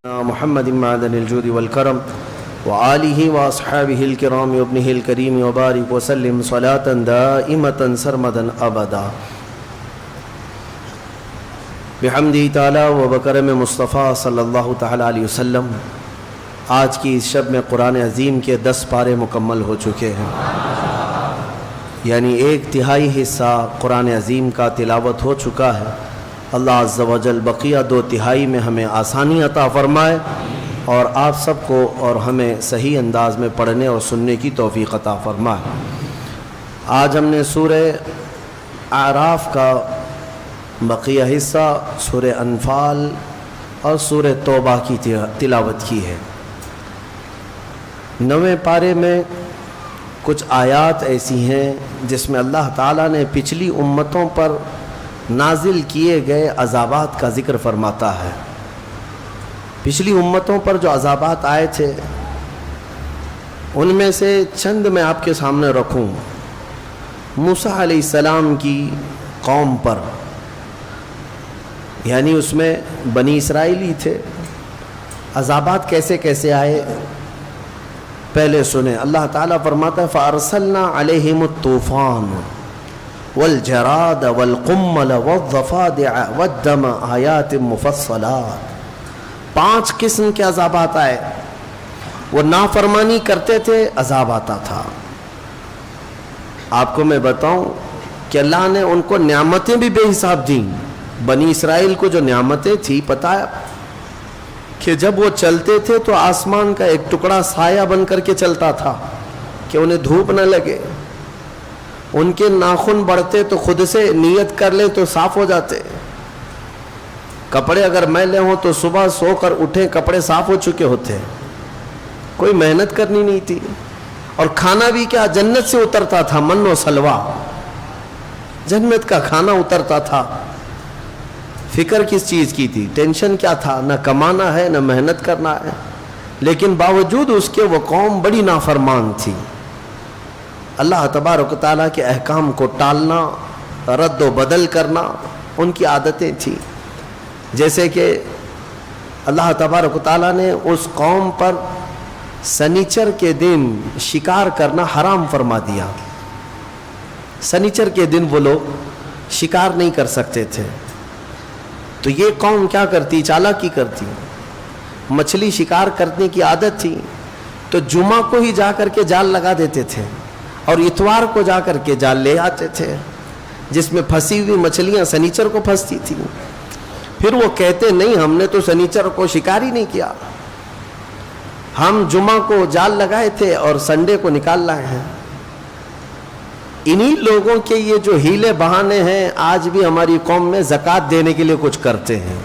محمد معدن الجود والكرم وآله وأصحابه الكرام وابنه الكريم وبارك وسلم صلاة دائمة سرمدا أبدا بحمده تعالی و بکرم مصطفیٰ صلی اللہ تعالی علیہ وسلم۔ آج کی اس شب میں قرآن عظیم کے 10 پارے مکمل ہو چکے ہیں، یعنی 1/3 حصہ قرآن عظیم کا تلاوت ہو چکا ہے۔ اللہ عز و جل بقیہ 2/3 میں ہمیں آسانی عطا فرمائے اور آپ سب کو اور ہمیں صحیح انداز میں پڑھنے اور سننے کی توفیق عطا فرمائے۔ آج ہم نے سورہ اعراف کا بقیہ حصہ، سورہ انفال اور سورہ توبہ کی تلاوت کی ہے۔ 9ویں پارے میں کچھ آیات ایسی ہیں جس میں اللہ تعالیٰ نے پچھلی امتوں پر نازل کیے گئے عذابات کا ذکر فرماتا ہے۔ پچھلی امتوں پر جو عذابات آئے تھے ان میں سے چند میں آپ کے سامنے رکھوں۔ موسیٰ علیہ السلام کی قوم پر، یعنی اس میں بنی اسرائیلی تھے، عذابات کیسے کیسے آئے پہلے سنیں۔ اللہ تعالیٰ فرماتا ہے فَأَرْسَلْنَا عَلَيْهِمُ الطُّوفَانَ وَالْجَرَادَ وَالْقُمَّلَ وَالضَّفَادِعَ وَالدَّمَ آیَاتٍ مُفَصَّلَاتٍ۔ 5 قسم کے عذابات آئے۔ وہ نافرمانی کرتے تھے، عذاب آتا تھا۔ آپ کو میں بتاؤں کہ اللہ نے ان کو نعمتیں بھی بے حساب دیں۔ بنی اسرائیل کو جو نعمتیں تھی، پتہ ہے کہ جب وہ چلتے تھے تو آسمان کا ایک ٹکڑا سایہ بن کر کے چلتا تھا کہ انہیں دھوپ نہ لگے۔ ان کے ناخن بڑھتے تو خود سے نیت کر لیں تو صاف ہو جاتے۔ کپڑے اگر میلے ہوں تو صبح سو کر اٹھیں کپڑے صاف ہو چکے ہوتے۔ کوئی محنت کرنی نہیں تھی۔ اور کھانا بھی کیا جنت سے اترتا تھا، من و سلوا، جنت کا کھانا اترتا تھا۔ فکر کس چیز کی تھی؟ ٹینشن کیا تھا؟ نہ کمانا ہے نہ محنت کرنا ہے۔ لیکن باوجود اس کے وہ قوم بڑی نافرمان تھی۔ اللہ تبارک و تعالیٰ کے احکام کو ٹالنا، رد و بدل کرنا ان کی عادتیں تھیں۔ جیسے کہ اللہ تبارک و تعالیٰ نے اس قوم پر سنیچر کے دن شکار کرنا حرام فرما دیا۔ سنیچر کے دن وہ لوگ شکار نہیں کر سکتے تھے۔ تو یہ قوم کیا کرتی؟ چالاکی کرتی۔ مچھلی شکار کرنے کی عادت تھی تو جمعہ کو ہی جا کر کے جال لگا دیتے تھے اور اتوار کو جا کر کے جال لے آتے تھے، جس میں پھنسی ہوئی مچھلیاں سنیچر کو پھنستی تھیں۔ پھر وہ کہتے نہیں، ہم نے تو سنیچر کو شکار ہی نہیں کیا، ہم جمعہ کو جال لگائے تھے اور سنڈے کو نکال لائے ہیں۔ انہی لوگوں کے یہ جو ہیلے بہانے ہیں آج بھی ہماری قوم میں زکوٰۃ دینے کے لیے کچھ کرتے ہیں۔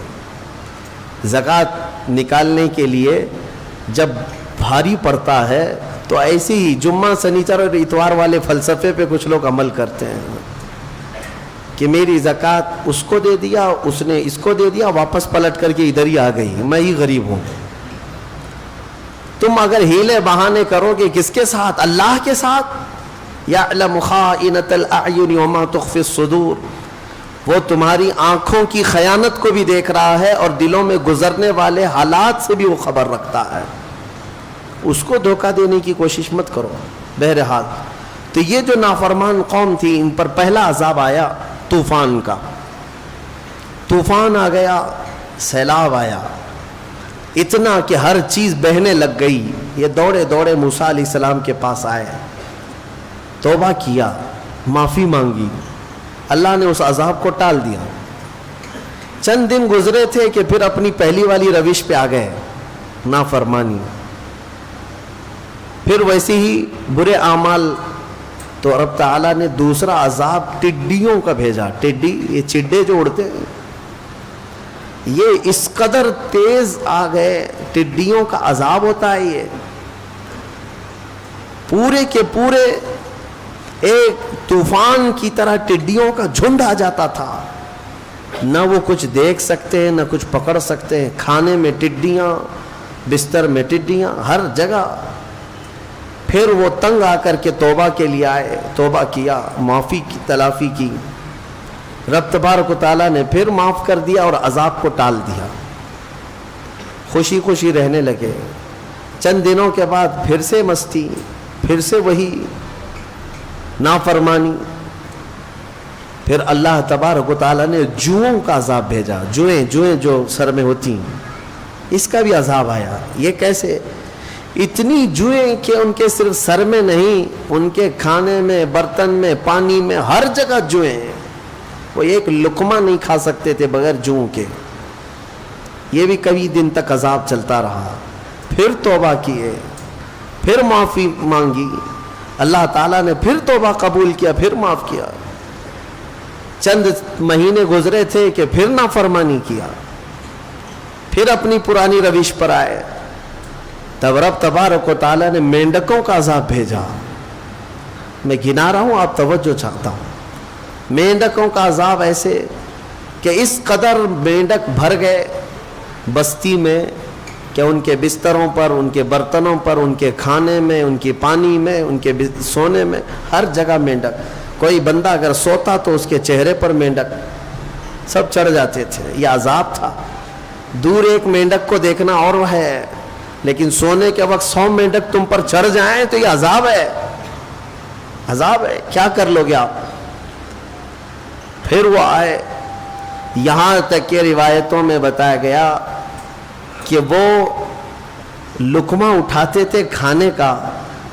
زکوٰۃ نکالنے کے لیے جب بھاری پڑتا ہے تو ایسی ہی جمعہ سنیچر اور اتوار والے فلسفے پہ کچھ لوگ عمل کرتے ہیں کہ میری زکوٰۃ اس کو دے دیا، اس نے اس کو دے دیا، واپس پلٹ کر کے ادھر ہی آ گئی، میں ہی غریب ہوں۔ تم اگر ہیلے بہانے کرو گے کس کے ساتھ؟ اللہ کے ساتھ۔ یعلم خائنۃ الاعین وما تخفی الصدور، وہ تمہاری آنکھوں کی خیانت کو بھی دیکھ رہا ہے اور دلوں میں گزرنے والے حالات سے بھی وہ خبر رکھتا ہے۔ اس کو دھوکہ دینے کی کوشش مت کرو۔ بہرحال تو یہ جو نافرمان قوم تھی ان پر پہلا عذاب آیا طوفان کا۔ طوفان آ گیا، سیلاب آیا، اتنا کہ ہر چیز بہنے لگ گئی۔ یہ دوڑے دوڑے موسیٰ علیہ السلام کے پاس آئے، توبہ کیا، معافی مانگی، اللہ نے اس عذاب کو ٹال دیا۔ چند دن گزرے تھے کہ پھر اپنی پہلی والی روش پہ آ گئے، نافرمانی۔ پھر ویسے ہی برے اعمال، تو رب تعالیٰ نے دوسرا عذاب ٹڈیوں کا بھیجا۔ ٹڈی، یہ چڈے جو اڑتے ہیں، یہ اس قدر تیز آ گئے، ٹڈیوں کا عذاب ہوتا ہے۔ یہ پورے کے پورے ایک طوفان کی طرح ٹڈیوں کا جھنڈ آ جاتا تھا۔ نہ وہ کچھ دیکھ سکتے ہیں نہ کچھ پکڑ سکتے ہیں۔ کھانے میں ٹڈیاں، بستر میں ٹڈیاں، ہر جگہ۔ پھر وہ تنگ آ کر کے توبہ کے لیے آئے، توبہ کیا، معافی کی تلافی کی۔ رب تبارک و تعالیٰ نے پھر معاف کر دیا اور عذاب کو ٹال دیا۔ خوشی خوشی رہنے لگے. چند دنوں کے بعد پھر سے مستی, پھر سے وہی نافرمانی. پھر اللہ تبارک و تعالیٰ نے جوؤں کا عذاب بھیجا. جوئیں جو سر میں ہوتی ہیں, اس کا بھی عذاب آیا. یہ کیسے؟ اتنی جوئیں کہ ان کے صرف سر میں نہیں, ان کے کھانے میں, برتن میں, پانی میں, ہر جگہ جوئیں. وہ ایک لقمہ نہیں کھا سکتے تھے بغیر جوؤں کے. یہ بھی کئی دن تک عذاب چلتا رہا. پھر توبہ کیے, پھر معافی مانگی, اللہ تعالیٰ نے پھر توبہ قبول کیا, پھر معاف کیا. چند مہینے گزرے تھے کہ پھر نافرمانی کیا, پھر اپنی پرانی روش پر آئے. تب رب تبارک و تعالیٰ نے مینڈکوں کا عذاب بھیجا. میں گنا رہا ہوں, آپ توجہ چاہتا ہوں. مینڈکوں کا عذاب ایسے کہ اس قدر مینڈک بھر گئے بستی میں کہ ان کے بستروں پر, ان کے برتنوں پر, ان کے کھانے میں, ان کے پانی میں, ان کے سونے میں, ہر جگہ مینڈک. کوئی بندہ اگر سوتا تو اس کے چہرے پر مینڈک سب چڑھ جاتے تھے. یہ عذاب تھا. دور ایک مینڈک کو دیکھنا اور وہ ہے, لیکن سونے کے وقت 100 مینڈک تم پر چڑھ جائیں تو یہ عذاب ہے. عذاب ہے, کیا کر لو گے آپ؟ پھر وہ آئے. یہاں تک کہ روایتوں میں بتایا گیا کہ وہ لقمہ اٹھاتے تھے کھانے کا,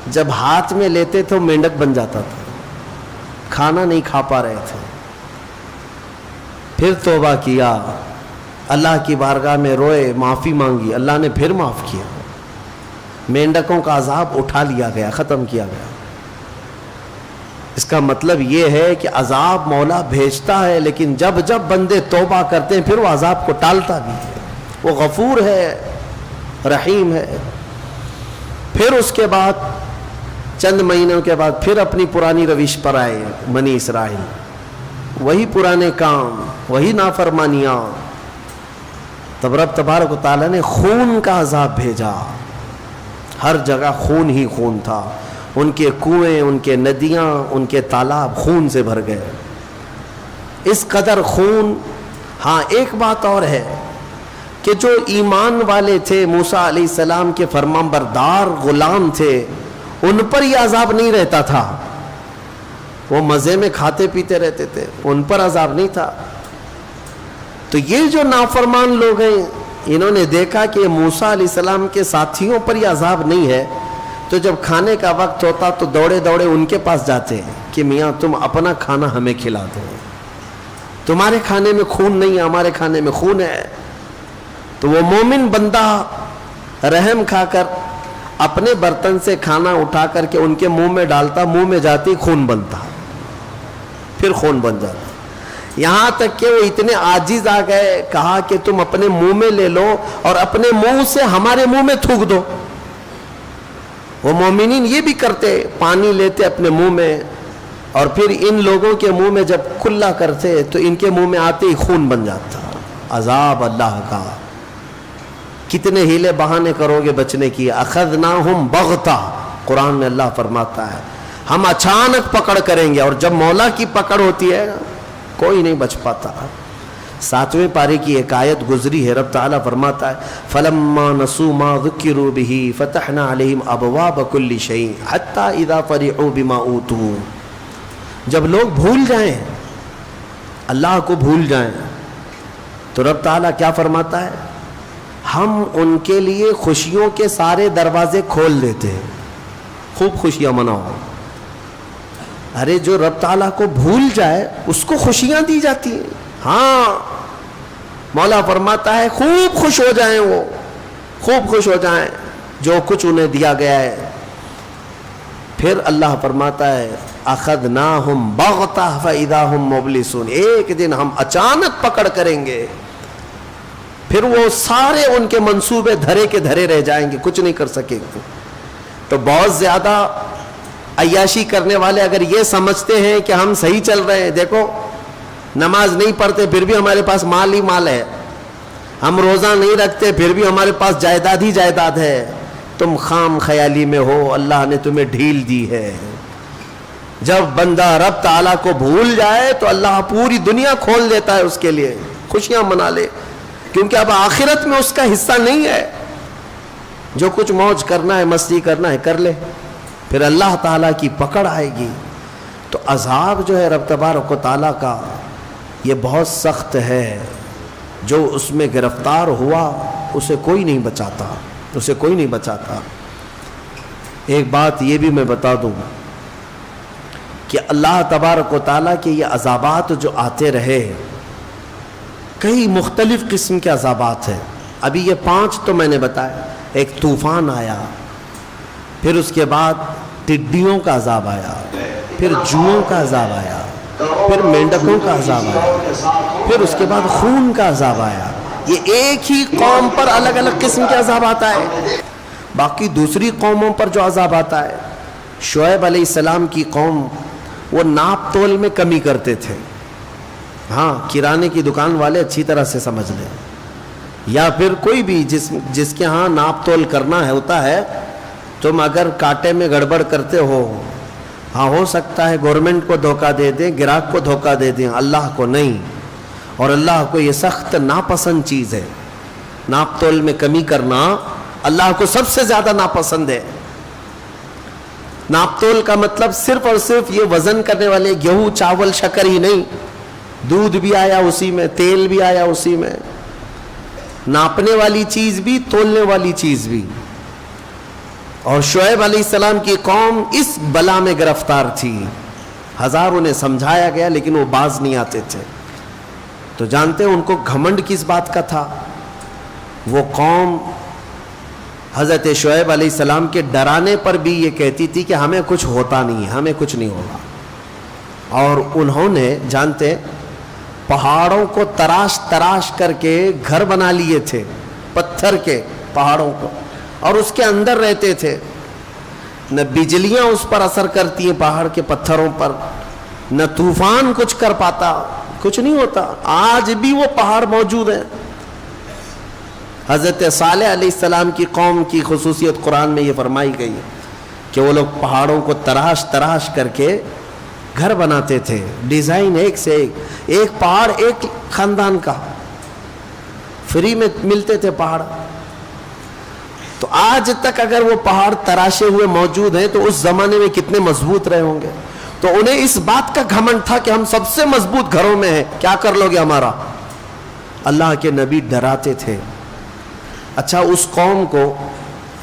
جب ہاتھ میں لیتے تھے وہ مینڈک بن جاتا تھا. کھانا نہیں کھا پا رہے تھے. پھر توبہ کیا, اللہ کی بارگاہ میں روئے, معافی مانگی, اللہ نے پھر معاف کیا. مینڈکوں کا عذاب اٹھا لیا گیا, ختم کیا گیا. اس کا مطلب یہ ہے کہ عذاب مولا بھیجتا ہے, لیکن جب جب بندے توبہ کرتے ہیں پھر وہ عذاب کو ٹالتا بھی ہے. وہ غفور ہے, رحیم ہے. پھر اس کے بعد چند مہینوں کے بعد پھر اپنی پرانی روش پر آئے بنی اسرائیل. وہی پرانے کام, وہی نافرمانیاں. تب رب تبارک و تعالیٰ نے خون کا عذاب بھیجا. ہر جگہ خون ہی خون تھا. ان کے کنویں, ان کے ندیاں, ان کے تالاب خون سے بھر گئے. اس قدر خون. ہاں ایک بات اور ہے کہ جو ایمان والے تھے, موسیٰ علیہ السلام کے فرمانبردار غلام تھے, ان پر یہ عذاب نہیں رہتا تھا. وہ مزے میں کھاتے پیتے رہتے تھے, ان پر عذاب نہیں تھا. تو یہ جو نافرمان لوگ ہیں, انہوں نے دیکھا کہ موسیٰ علیہ السلام کے ساتھیوں پر یہ عذاب نہیں ہے, تو جب کھانے کا وقت ہوتا تو دوڑے دوڑے ان کے پاس جاتے ہیں کہ میاں تم اپنا کھانا ہمیں کھلا دو, تمہارے کھانے میں خون نہیں ہے, ہمارے کھانے میں خون ہے. تو وہ مومن بندہ رحم کھا کر اپنے برتن سے کھانا اٹھا کر کے ان کے منہ میں ڈالتا, منہ میں جاتی خون بنتا, پھر خون بن جاتا. یہاں تک کہ وہ اتنے عاجز آ گئے, کہا کہ تم اپنے منہ میں لے لو اور اپنے منہ سے ہمارے منہ میں تھوک دو. وہ مومنین یہ بھی کرتے, پانی لیتے اپنے منہ میں اور پھر ان لوگوں کے منہ میں جب کلا کرتے تو ان کے منہ میں آتے ہی خون بن جاتا. عذاب اللہ کا. کتنے ہیلے بہانے کرو گے بچنے کی. اخذناہم بغتہ, قرآن میں اللہ فرماتا ہے ہم اچانک پکڑ کریں گے, اور جب مولا کی پکڑ ہوتی ہے کوئی نہیں بچ پاتا. 7ویں پارے کی ایک آیت گزری ہے, رب تعالیٰ فرماتا ہے فَلَمَّا نَسُوا مَا ذُكِّرُوا بِهِ فَتَحْنَا عَلَيْهِمْ أَبْوَابَ كُلِّ شَيْءٍ حَتَّى إِذَا فَرِحُوا بِمَا أُوتُوا. جب لوگ بھول جائیں, اللہ کو بھول جائیں, تو رب تعالیٰ کیا فرماتا ہے, ہم ان کے لیے خوشیوں کے سارے دروازے کھول دیتے ہیں, خوب خوشیاں مناؤ. ارے جو رب تعالیٰ کو بھول جائے اس کو خوشیاں دی جاتی ہیں. ہاں مولا فرماتا ہے خوب خوش ہو جائیں, وہ خوب خوش ہو جائیں جو کچھ انہیں دیا گیا ہے. پھر اللہ فرماتا ہے اخذناہم بغتہ فاذا ہم مبلسون, ایک دن ہم اچانک پکڑ کریں گے, پھر وہ سارے ان کے منصوبے دھرے کے دھرے رہ جائیں گے, کچھ نہیں کر سکیں گے. تو بہت زیادہ عیاشی کرنے والے اگر یہ سمجھتے ہیں کہ ہم صحیح چل رہے ہیں, دیکھو نماز نہیں پڑھتے پھر بھی ہمارے پاس مال ہی مال ہے, ہم روزہ نہیں رکھتے پھر بھی ہمارے پاس جائیداد ہی جائیداد ہے, تم خام خیالی میں ہو, اللہ نے تمہیں ڈھیل دی ہے. جب بندہ رب تعالیٰ کو بھول جائے تو اللہ پوری دنیا کھول دیتا ہے اس کے لیے, خوشیاں منا لے. کیونکہ اب آخرت میں اس کا حصہ نہیں ہے. جو کچھ موج کرنا ہے، مستی کرنا ہے کر لے، پھر اللہ تعالیٰ کی پکڑ آئے گی. تو عذاب جو ہے رب تبارک و تعالیٰ کا یہ بہت سخت ہے. جو اس میں گرفتار ہوا اسے کوئی نہیں بچاتا، اسے کوئی نہیں بچاتا. ایک بات یہ بھی میں بتا دوں کہ اللہ تبارک و تعالیٰ کے یہ عذابات جو آتے رہے، کئی مختلف قسم کے عذابات ہیں. ابھی یہ 5 تو میں نے بتایا. ایک طوفان آیا، پھر اس کے بعد ٹڈیوں کا عذاب آیا، پھر جوؤں کا عذاب آیا، پھر مینڈکوں کا عذاب آیا، پھر اس کے بعد خون کا عذاب آیا. یہ ایک ہی قوم پر الگ الگ قسم کے عذاب آتا ہے. باقی دوسری قوموں پر جو عذاب آتا ہے، شعیب علیہ السلام کی قوم وہ ناپ تول میں کمی کرتے تھے. ہاں، کرانے کی دکان والے اچھی طرح سے سمجھ لیں، یا پھر کوئی بھی جس کے ہاں ناپ تول کرنا ہے ہوتا ہے. تم اگر کانٹے میں گڑبڑ کرتے ہو، ہاں ہو سکتا ہے گورنمنٹ کو دھوکہ دے دیں، گراہک کو دھوکہ دے دیں، اللہ کو نہیں. اور اللہ کو یہ سخت ناپسند چیز ہے. ناپ تول میں کمی کرنا اللہ کو سب سے زیادہ ناپسند ہے. ناپ تول کا مطلب صرف اور صرف یہ وزن کرنے والے گیہوں، چاول، شکر ہی نہیں، دودھ بھی آیا اسی میں، تیل بھی آیا اسی میں، ناپنے والی چیز بھی، تولنے والی چیز بھی. اور شعیب علیہ السلام کی قوم اس بلا میں گرفتار تھی. ہزار انہیں سمجھایا گیا لیکن وہ باز نہیں آتے تھے. تو جانتے ہیں ان کو گھمنڈ کس بات کا تھا؟ وہ قوم حضرت شعیب علیہ السلام کے ڈرانے پر بھی یہ کہتی تھی کہ ہمیں کچھ ہوتا نہیں ہے، ہمیں کچھ نہیں ہوگا. اور انہوں نے جانتے پہاڑوں کو تراش تراش کر کے گھر بنا لیے تھے، پتھر کے پہاڑوں کو، اور اس کے اندر رہتے تھے. نہ بجلیاں اس پر اثر کرتی ہیں پہاڑ کے پتھروں پر، نہ طوفان کچھ کر پاتا، کچھ نہیں ہوتا. آج بھی وہ پہاڑ موجود ہیں. حضرت صالح علیہ السلام کی قوم کی خصوصیت قرآن میں یہ فرمائی گئی کہ وہ لوگ پہاڑوں کو تراش تراش کر کے گھر بناتے تھے. ڈیزائن ایک سے ایک پہاڑ ایک خاندان کا، فری میں ملتے تھے پہاڑ. تو آج تک اگر وہ پہاڑ تراشے ہوئے موجود ہیں تو اس زمانے میں کتنے مضبوط رہے ہوں گے. تو انہیں اس بات کا گھمنڈ تھا کہ ہم سب سے مضبوط گھروں میں ہیں، کیا کر لو گے ہمارا. اللہ کے نبی ڈراتے تھے. اچھا، اس قوم کو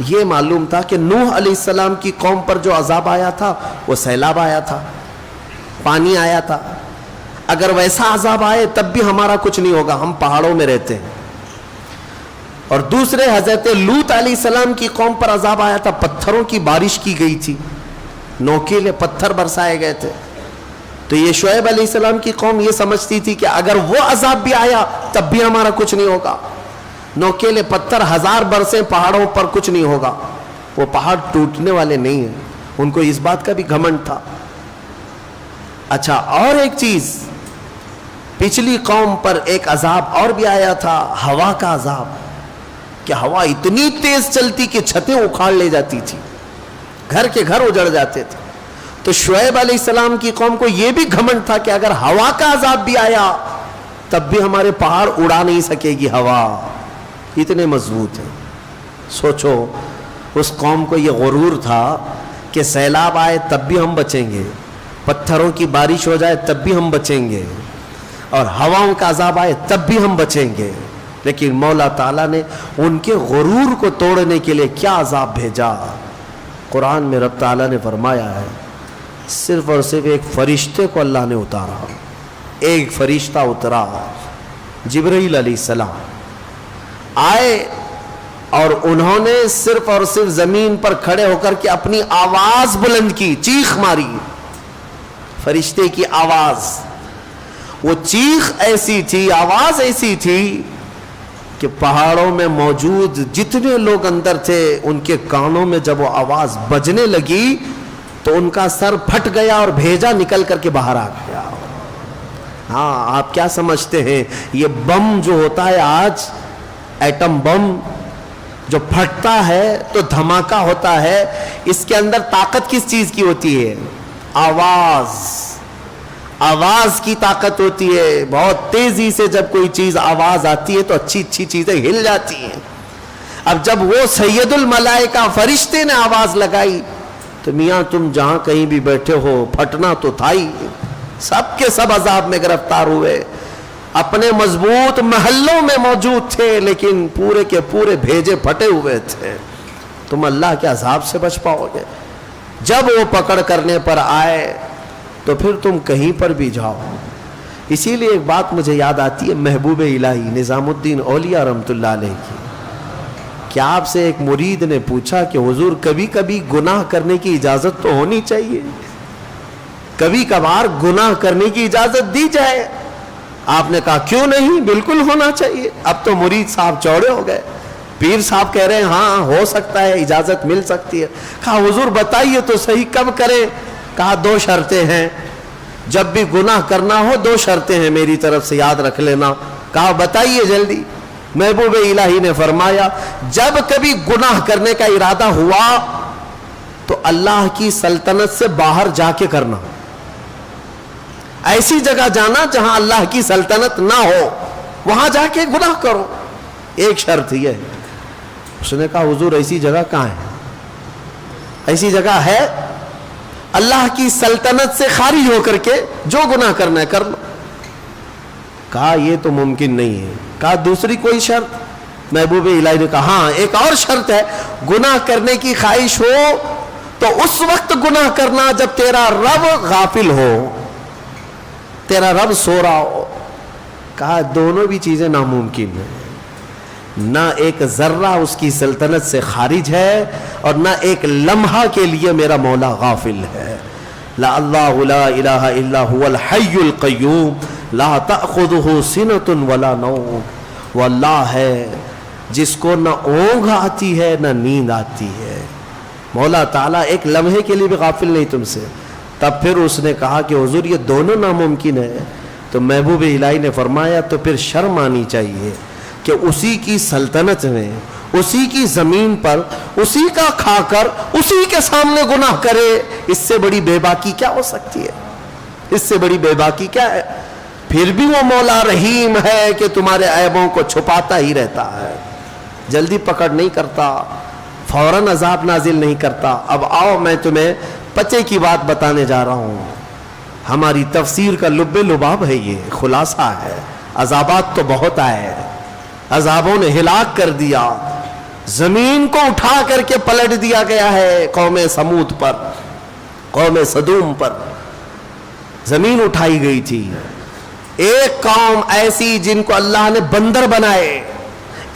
یہ معلوم تھا کہ نوح علیہ السلام کی قوم پر جو عذاب آیا تھا وہ سیلاب آیا تھا، پانی آیا تھا. اگر ویسا عذاب آئے تب بھی ہمارا کچھ نہیں ہوگا، ہم پہاڑوں میں رہتے ہیں. اور دوسرے حضرت لوط علیہ السلام کی قوم پر عذاب آیا تھا، پتھروں کی بارش کی گئی تھی، نوکیلے پتھر برسائے گئے تھے. تو یہ شعیب علیہ السلام کی قوم یہ سمجھتی تھی کہ اگر وہ عذاب بھی آیا تب بھی ہمارا کچھ نہیں ہوگا. نوکیلے پتھر 1000 برسیں پہاڑوں پر کچھ نہیں ہوگا، وہ پہاڑ ٹوٹنے والے نہیں ہیں. ان کو اس بات کا بھی گھمنڈ تھا. اچھا، اور ایک چیز، پچھلی قوم پر ایک عذاب اور بھی آیا تھا، ہوا کا عذاب، کہ ہوا اتنی تیز چلتی کہ چھتیں اکھاڑ لے جاتی تھی، گھر کے گھر اجڑ جاتے تھے. تو شعیب علیہ السلام کی قوم کو یہ بھی گھمنڈ تھا کہ اگر ہوا کا عذاب بھی آیا تب بھی ہمارے پہاڑ اڑا نہیں سکے گی ہوا، اتنے مضبوط ہیں. سوچو، اس قوم کو یہ غرور تھا کہ سیلاب آئے تب بھی ہم بچیں گے، پتھروں کی بارش ہو جائے تب بھی ہم بچیں گے، اور ہواؤں کا عذاب آئے تب بھی ہم بچیں گے. لیکن مولا تعالیٰ نے ان کے غرور کو توڑنے کے لیے کیا عذاب بھیجا. قرآن میں رب تعالیٰ نے فرمایا ہے، صرف اور صرف ایک فرشتے کو اللہ نے اتارا. ایک فرشتہ اترا، جبرائیل علیہ السلام آئے، اور انہوں نے صرف اور صرف زمین پر کھڑے ہو کر کے اپنی آواز بلند کی، چیخ ماری. فرشتے کی آواز، وہ چیخ ایسی تھی، آواز ایسی تھی کہ پہاڑوں میں موجود جتنے لوگ اندر تھے ان کے کانوں میں جب وہ آواز بجنے لگی تو ان کا سر پھٹ گیا اور بھیجا نکل کر کے باہر آ گیا. ہاں، آپ کیا سمجھتے ہیں یہ بم جو ہوتا ہے آج، ایٹم بم جو پھٹتا ہے تو دھماکہ ہوتا ہے، اس کے اندر طاقت کس چیز کی ہوتی ہے؟ آواز. آواز کی طاقت ہوتی ہے، بہت تیزی سے جب کوئی چیز آواز آتی ہے تو اچھی اچھی چیزیں ہل جاتی ہیں۔ اب جب وہ سید الملائکہ فرشتے نے آواز لگائی تو میاں تم جہاں کہیں بھی بیٹھے ہو پھٹنا تو تھا ہی، سب کے سب عذاب میں گرفتار ہوئے، اپنے مضبوط محلوں میں موجود تھے لیکن پورے کے پورے بھیجے پھٹے ہوئے تھے۔ تم اللہ کے عذاب سے بچ پاؤ گے؟ جب وہ پکڑ کرنے پر آئے تو پھر تم کہیں پر بھی جاؤ۔ اسی لیے ایک بات مجھے یاد آتی ہے محبوب الہی نظام الدین اولیاء رحمۃ اللہ علیہ کی۔ کیا آپ سے ایک مرید نے پوچھا کہ حضور کبھی کبھی گناہ کرنے کی اجازت تو ہونی چاہیے، کبھی کبھار گناہ کرنے کی اجازت دی جائے؟ آپ نے کہا کیوں نہیں، بالکل ہونا چاہیے۔ اب تو مرید صاحب چوڑے ہو گئے، پیر صاحب کہہ رہے ہیں ہاں ہو سکتا ہے، اجازت مل سکتی ہے۔ کہا حضور بتائیے تو صحیح کب کریں؟ کہا 2 شرطیں ہیں، جب بھی گناہ کرنا ہو 2 شرطیں ہیں میری طرف سے یاد رکھ لینا۔ کہا بتائیے جلدی۔ محبوب الہی نے فرمایا جب کبھی گناہ کرنے کا ارادہ ہوا تو اللہ کی سلطنت سے باہر جا کے کرنا، ایسی جگہ جانا جہاں اللہ کی سلطنت نہ ہو، وہاں جا کے گناہ کرو۔ ایک شرط یہ ہے۔ اس نے کہا حضور ایسی جگہ کہاں ہے؟ ایسی جگہ ہے؟ اللہ کی سلطنت سے خارج ہو کر کے جو گناہ کرنا ہے کر لو۔ کہا یہ تو ممکن نہیں ہے۔ کہا دوسری کوئی شرط؟ محبوب الہی نے کہا ہاں ایک اور شرط ہے، گناہ کرنے کی خواہش ہو تو اس وقت گناہ کرنا جب تیرا رب غافل ہو، تیرا رب سو رہا ہو۔ کہا دونوں بھی چیزیں ناممکن ہیں، نہ ایک ذرہ اس کی سلطنت سے خارج ہے اور نہ ایک لمحہ کے لیے میرا مولا غافل ہے۔ لا اللہ لا الہ الا هو الحی القیوم لا تأخذہ سنۃ ولا نوم، وہ اللہ ہے جس کو نہ اونگ آتی ہے نہ نیند آتی ہے۔ مولا تعالیٰ ایک لمحے کے لیے بھی غافل نہیں تم سے۔ تب پھر اس نے کہا کہ حضور یہ دونوں ناممکن ہے، تو محبوب الہی نے فرمایا تو پھر شرم آنی چاہیے کہ اسی کی سلطنت میں، اسی کی زمین پر، اسی کا کھا کر اسی کے سامنے گناہ کرے، اس سے بڑی بے باکی کیا ہو سکتی ہے؟ اس سے بڑی بے باکی کیا ہے؟ پھر بھی وہ مولا رحیم ہے کہ تمہارے عیبوں کو چھپاتا ہی رہتا ہے، جلدی پکڑ نہیں کرتا، فوراً عذاب نازل نہیں کرتا۔ اب آؤ میں تمہیں پچے کی بات بتانے جا رہا ہوں، ہماری تفسیر کا لب لباب ہے، یہ خلاصہ ہے۔ عذابات تو بہت آئے، عذابوں نے ہلاک کر دیا، زمین کو اٹھا کر کے پلٹ دیا گیا ہے قوم سمود پر، قوم صدوم پر زمین اٹھائی گئی تھی۔ ایک قوم ایسی جن کو اللہ نے بندر بنائے،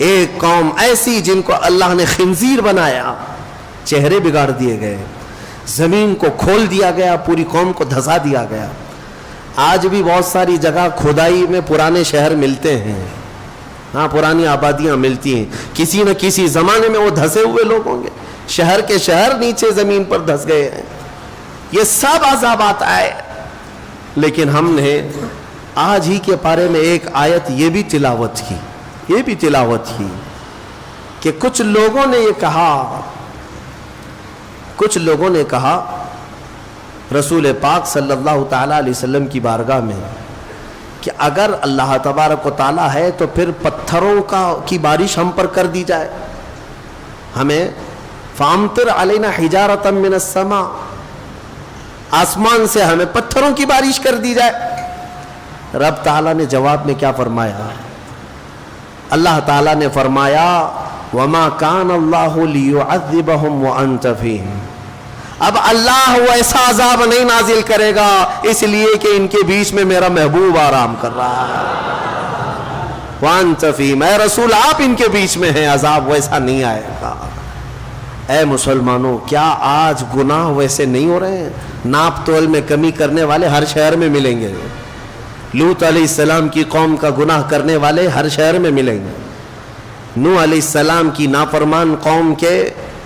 ایک قوم ایسی جن کو اللہ نے خنزیر بنایا، چہرے بگاڑ دیے گئے، زمین کو کھول دیا گیا، پوری قوم کو دھسا دیا گیا۔ آج بھی بہت ساری جگہ کھدائی میں پرانے شہر ملتے ہیں، ہاں پرانی آبادیاں ملتی ہیں، کسی نہ کسی زمانے میں وہ دھسے ہوئے لوگ ہوں گے، شہر کے شہر نیچے زمین پر دھس گئے ہیں۔ یہ سب عذابات آئے، لیکن ہم نے آج ہی کے پارے میں ایک آیت یہ بھی تلاوت کی کہ کچھ لوگوں نے کہا رسول پاک صلی اللہ تعالی علیہ وسلم کی بارگاہ میں کہ اگر اللہ تبارک و تعالی ہے تو پھر پتھروں کی بارش ہم پر کر دی جائے، ہمیں فامطر علینا حجارۃ من السماء، آسمان سے ہمیں پتھروں کی بارش کر دی جائے۔ رب تعالیٰ نے جواب میں کیا فرمایا؟ اللہ تعالیٰ نے فرمایا وَمَا كَانَ اللَّهُ لِيُعَذِّبَهُمْ وَأَنْتَ فِيهِمْ، اب اللہ ویسا عذاب نہیں نازل کرے گا اس لیے کہ ان کے بیچ میں میرا محبوب آرام کر رہا ہے۔ وَأَنْتَ فِيهِمْ، اے رسول آپ ان کے بیچ میں ہیں، عذاب ویسا نہیں آئے گا۔ اے مسلمانوں، کیا آج گناہ ویسے نہیں ہو رہے ہیں؟ ناپ تول میں کمی کرنے والے ہر شہر میں ملیں گے، لوط علیہ السلام کی قوم کا گناہ کرنے والے ہر شہر میں ملیں گے، نوح علیہ السلام کی نافرمان قوم کے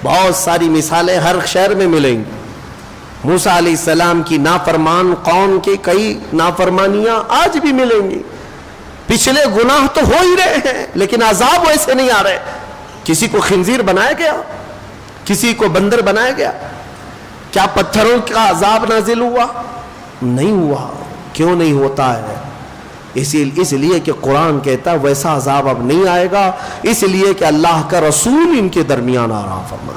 بہت ساری مثالیں ہر شہر میں ملیں گی، موسیٰ علیہ السلام کی نافرمان قوم کے کئی نافرمانیاں آج بھی ملیں گی۔ پچھلے گناہ تو ہو ہی رہے ہیں لیکن عذاب ویسے نہیں آ رہے۔ کسی کو خنزیر بنایا گیا، کسی کو بندر بنایا گیا، کیا پتھروں کا عذاب نازل ہوا؟ نہیں ہوا۔ کیوں نہیں ہوتا ہے؟ اس لیے کہ قرآن کہتا ہے ویسا عذاب اب نہیں آئے گا، اس لیے کہ اللہ کا رسول ان کے درمیان آرام فرما،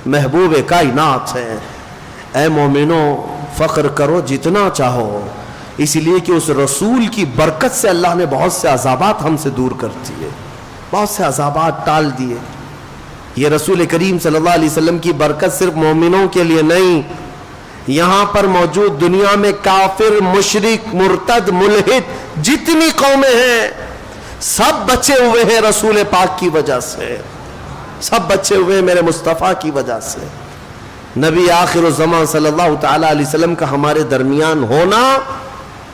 محبوب کائنات ہے۔ اے مومنوں فخر کرو جتنا چاہو، اس لیے کہ اس رسول کی برکت سے اللہ نے بہت سے عذابات ہم سے دور کر دیے، بہت سے عذابات ٹال دیے۔ یہ رسول کریم صلی اللہ علیہ وسلم کی برکت صرف مومنوں کے لیے نہیں، یہاں پر موجود دنیا میں کافر، مشرک، مرتد، ملحد جتنی قومیں ہیں سب بچے ہوئے ہیں رسول پاک کی وجہ سے، سب بچے ہوئے ہیں میرے مصطفیٰ کی وجہ سے۔ نبی آخر الزمان صلی اللہ تعالی علیہ وسلم کا ہمارے درمیان ہونا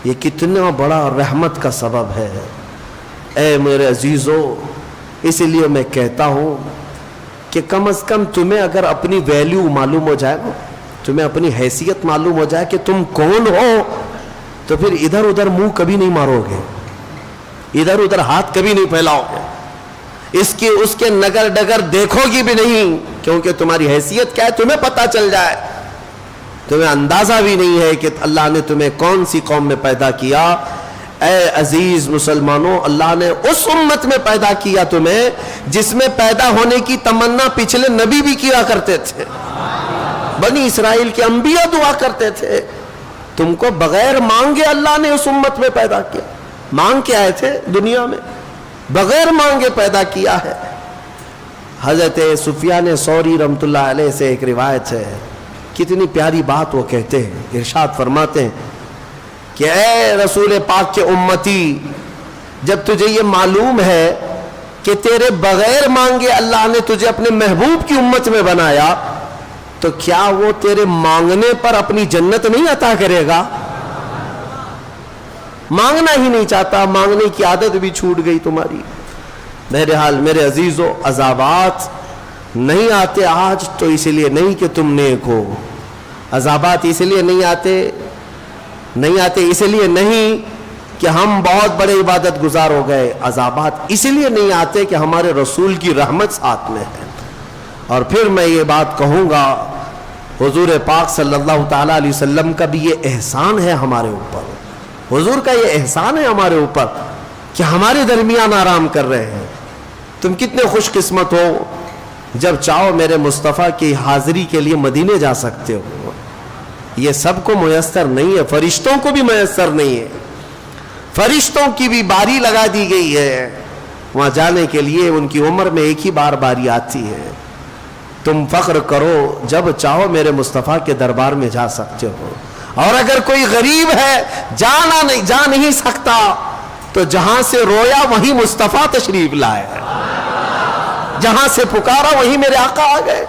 یہ کتنا بڑا رحمت کا سبب ہے۔ اے میرے عزیزو، اس لیے میں کہتا ہوں کہ کم از کم تمہیں اگر اپنی ویلیو معلوم ہو جائے گا، تمہیں اپنی حیثیت معلوم ہو جائے کہ تم کون ہو، تو پھر ادھر ادھر منہ کبھی نہیں مارو گے، ادھر ادھر ہاتھ کبھی نہیں پھیلاؤ گے، اس کے نگر ڈگر دیکھو گی بھی نہیں، کیونکہ تمہاری حیثیت کیا ہے تمہیں پتہ چل جائے۔ تمہیں اندازہ بھی نہیں ہے کہ اللہ نے تمہیں کون سی قوم میں پیدا کیا۔ اے عزیز مسلمانوں، اللہ نے اس امت میں پیدا کیا تمہیں جس میں پیدا ہونے کی تمنا پچھلے نبی بھی کیا کرتے تھے، بنی اسرائیل کے انبیاء دعا کرتے تھے۔ تم کو بغیر مانگے اللہ نے اس امت میں پیدا کیا، مانگ کے آئے تھے دنیا میں، بغیر مانگے پیدا کیا ہے۔ حضرت سفیان ثوری رحمۃ اللہ علیہ سے ایک روایت ہے، کتنی پیاری بات وہ کہتے ہیں، ارشاد فرماتے ہیں کہ اے رسول پاک کے امتی، جب تجھے یہ معلوم ہے کہ تیرے بغیر مانگے اللہ نے تجھے اپنے محبوب کی امت میں بنایا، تو کیا وہ تیرے مانگنے پر اپنی جنت نہیں عطا کرے گا؟ مانگنا ہی نہیں چاہتا، مانگنے کی عادت بھی چھوٹ گئی تمہاری۔ بہرحال میرے عزیزو، عذابات نہیں آتے آج تو اس لیے نہیں کہ تم نیک ہو، عذابات اس لیے نہیں آتے اس لیے نہیں کہ ہم بہت بڑے عبادت گزار ہو گئے، عذابات اس لیے نہیں آتے کہ ہمارے رسول کی رحمت ساتھ میں ہے۔ اور پھر میں یہ بات کہوں گا، حضور پاک صلی اللہ تعالی علیہ وسلم کا بھی یہ احسان ہے ہمارے اوپر، حضور کا یہ احسان ہے ہمارے اوپر کہ ہمارے درمیان آرام کر رہے ہیں۔ تم کتنے خوش قسمت ہو، جب چاہو میرے مصطفیٰ کی حاضری کے لیے مدینے جا سکتے ہو۔ یہ سب کو میسر نہیں ہے، فرشتوں کو بھی میسر نہیں ہے، فرشتوں کی بھی باری لگا دی گئی ہے وہاں جانے کے لیے، ان کی عمر میں ایک ہی بار باری آتی ہے۔ تم فخر کرو، جب چاہو میرے مصطفیٰ کے دربار میں جا سکتے ہو۔ اور اگر کوئی غریب ہے جا نہیں سکتا تو جہاں سے رویا وہیں مصطفیٰ تشریف لائے، جہاں سے پکارا وہیں میرے آقا آ گئے۔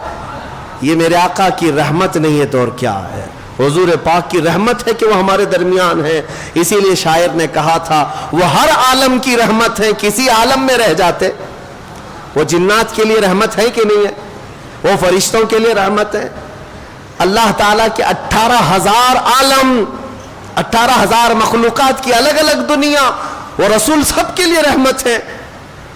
یہ میرے آقا کی رحمت نہیں ہے تو اور کیا ہے؟ حضور پاک کی رحمت ہے کہ وہ ہمارے درمیان ہے۔ اسی لیے شاعر نے کہا تھا وہ ہر عالم کی رحمت ہے، کسی عالم میں رہ جاتے۔ وہ جنات کے لیے رحمت ہے کہ نہیں ہے؟ وہ فرشتوں کے لیے رحمت ہے۔ اللہ تعالیٰ کے 18,000 عالم، 18,000 مخلوقات کی الگ الگ دنیا، وہ رسول سب کے لیے رحمت ہے،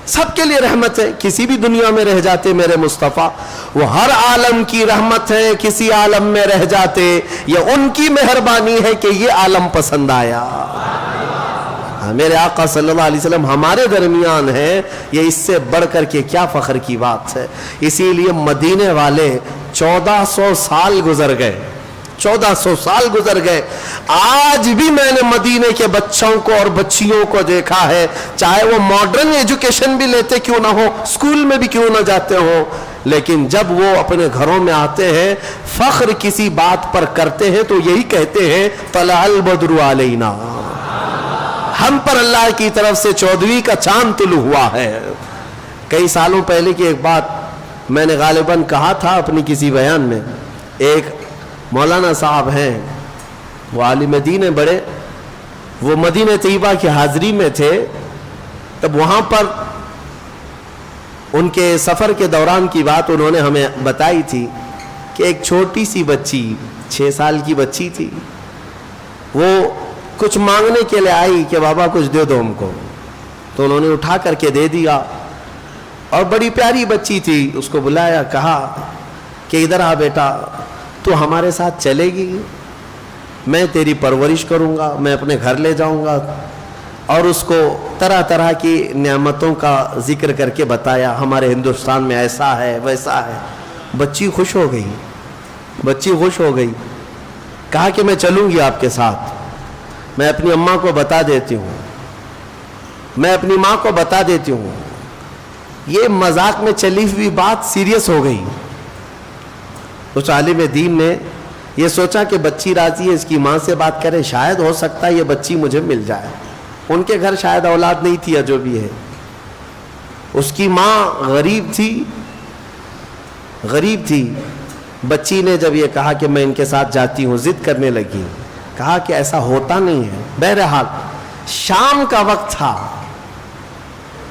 سب کے لیے رحمت ہے۔ کسی بھی دنیا میں رہ جاتے میرے مصطفیٰ، وہ ہر عالم کی رحمت ہے، کسی عالم میں رہ جاتے یہ ان کی مہربانی ہے کہ یہ عالم پسند آیا۔ میرے آقا صلی اللہ علیہ وسلم ہمارے درمیان ہے، یہ اس سے بڑھ کر کے کیا فخر کی بات ہے۔ اسی لیے مدینے والے 1400 سال گزر گئے، 1400 سال گزر گئے، آج بھی میں نے مدینے کے بچوں کو اور بچیوں کو دیکھا ہے، چاہے وہ ماڈرن ایجوکیشن بھی لیتے کیوں نہ ہو، اسکول میں بھی کیوں نہ جاتے ہوں، لیکن جب وہ اپنے گھروں میں آتے ہیں فخر کسی بات پر کرتے ہیں تو یہی کہتے ہیں طلع البدر علینا، ہم پر اللہ کی طرف سے 14ویں کا چاند طلوع ہوا ہے۔ کئی سالوں پہلے کی ایک بات میں نے غالباً کہا تھا اپنی کسی بیان میں، ایک مولانا صاحب ہیں، وہ عالم دین ہیں بڑے، وہ مدینہ طیبہ کی حاضری میں تھے، تب وہاں پر ان کے سفر کے دوران کی بات انہوں نے ہمیں بتائی تھی کہ ایک چھوٹی سی بچی 6 سال کی بچی تھی، وہ کچھ مانگنے کے لیے آئی کہ بابا کچھ دے دو ہم کو، تو انہوں نے اٹھا کر کے دے دیا، اور بڑی پیاری بچی تھی، اس کو بلایا، کہا کہ ادھر آ بیٹا، تو ہمارے ساتھ چلے گی؟ میں تیری پرورش کروں گا، میں اپنے گھر لے جاؤں گا، اور اس کو طرح طرح کی نعمتوں کا ذکر کر کے بتایا، ہمارے ہندوستان میں ایسا ہے ویسا ہے۔ بچی خوش ہو گئی، بچی خوش ہو گئی، کہا کہ میں چلوں گی آپ کے ساتھ، میں اپنی اماں کو بتا دیتی ہوں، میں اپنی ماں کو بتا دیتی ہوں۔ یہ مذاق میں چلی ہوئی بات سیریس ہو گئی۔ اس عالم دین نے یہ سوچا کہ بچی راضی ہے، اس کی ماں سے بات کرے، شاید ہو سکتا ہے یہ بچی مجھے مل جائے۔ ان کے گھر شاید اولاد نہیں تھی یا جو بھی ہے۔ اس کی ماں غریب تھی۔ بچی نے جب یہ کہا کہ میں ان کے ساتھ جاتی ہوں، ضد کرنے لگی، کہا کہ ایسا ہوتا نہیں ہے۔ بہرحال شام کا وقت تھا،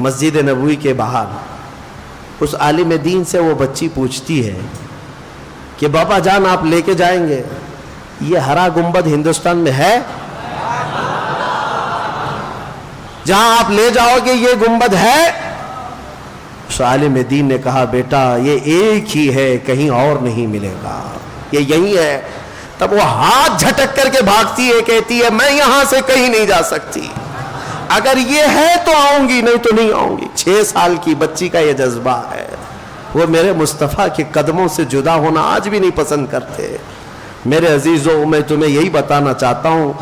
مسجد نبوی کے باہر اس عالم دین سے وہ بچی پوچھتی ہے کہ بابا جان آپ لے کے جائیں گے، یہ ہرا گنبد ہندوستان میں ہے؟ جہاں آپ لے جاؤ گے یہ گنبد ہے؟ اس عالم دین نے کہا بیٹا یہ ایک ہی ہے، کہیں اور نہیں ملے گا، یہ یہی ہے۔ تب وہ ہاتھ جھٹک کر کے بھاگتی ہے، کہتی ہے میں یہاں سے کہیں نہیں جا سکتی، اگر یہ ہے تو آؤں گی، نہیں تو نہیں آؤں گی۔ 6 سال کی بچی کا یہ جذبہ ہے۔ وہ میرے مصطفیٰ کے قدموں سے جدا ہونا آج بھی نہیں پسند کرتے۔ میرے عزیزوں، میں تمہیں یہی بتانا چاہتا ہوں،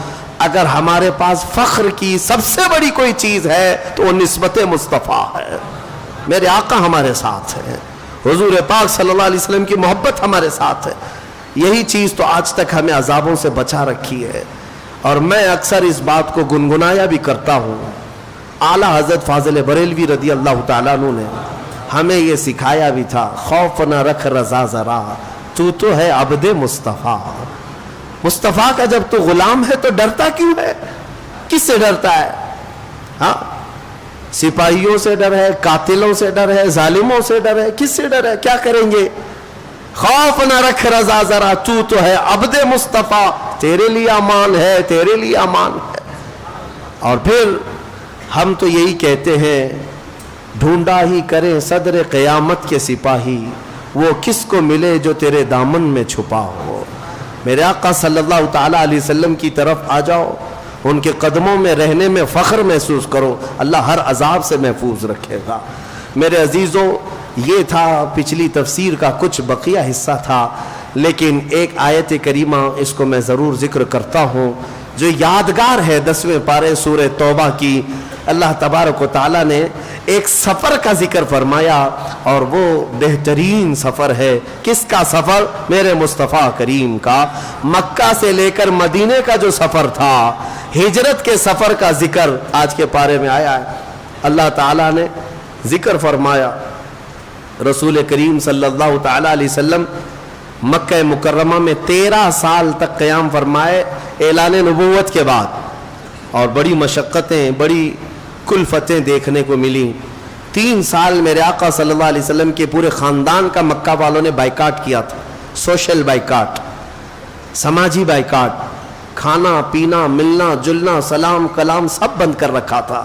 اگر ہمارے پاس فخر کی سب سے بڑی کوئی چیز ہے تو وہ نسبت مصطفیٰ ہے۔ میرے آقا ہمارے ساتھ ہے، حضور پاک صلی اللہ علیہ وسلم کی محبت ہمارے ساتھ ہے۔ یہی چیز تو آج تک ہمیں عذابوں سے بچا رکھی ہے۔ اور میں اکثر اس بات کو گنگنایا بھی کرتا ہوں۔ اعلیٰ حضرت فاضل بریلوی رضی اللہ تعالیٰ عنہ نے ہمیں یہ سکھایا بھی تھا، خوف نہ رکھ رضا ذرا، تو ہے عبد مصطفیٰ۔ مصطفیٰ کا جب تو غلام ہے تو ڈرتا کیوں ہے؟ کس سے ڈرتا ہے؟ ہاں، سپاہیوں سے ڈر ہے، قاتلوں سے ڈر ہے، ظالموں سے ڈر ہے، کس سے ڈر ہے؟ کیا کریں گے؟ خوف نہ رکھ رضا ذرا، تو ہے عبد مصطفیٰ، تیرے لیے امان ہے، تیرے لیے امان ہے۔ اور پھر ہم تو یہی کہتے ہیں، ڈھونڈا ہی کریں صدر قیامت کے سپاہی، وہ کس کو ملے جو تیرے دامن میں چھپا ہو۔ میرے آقا صلی اللہ تعالیٰ علیہ وسلم کی طرف آ جاؤ، ان کے قدموں میں رہنے میں فخر محسوس کرو، اللہ ہر عذاب سے محفوظ رکھے گا۔ میرے عزیزوں، یہ تھا پچھلی تفسیر کا کچھ بقیہ حصہ تھا، لیکن ایک آیت کریمہ اس کو میں ضرور ذکر کرتا ہوں جو یادگار ہے 10ویں پارے سورہ توبہ کی۔ اللہ تبارک و تعالیٰ نے ایک سفر کا ذکر فرمایا، اور وہ بہترین سفر ہے۔ کس کا سفر؟ میرے مصطفیٰ کریم کا۔ مکہ سے لے کر مدینے کا جو سفر تھا، ہجرت کے سفر کا ذکر آج کے پارے میں آیا ہے۔ اللہ تعالیٰ نے ذکر فرمایا، رسول کریم صلی اللہ تعالیٰ علیہ وسلم مکہ مکرمہ میں 13 سال تک قیام فرمائے اعلان نبوت کے بعد، اور بڑی مشقتیں، بڑی کلفتیں دیکھنے کو ملی۔ 3 سال میرے آقا صلی اللہ علیہ وسلم کے پورے خاندان کا مکہ والوں نے بائیکاٹ کیا تھا، سوشل بائیکاٹ، سماجی بائیکاٹ، کھانا پینا ملنا جلنا سلام کلام سب بند کر رکھا تھا،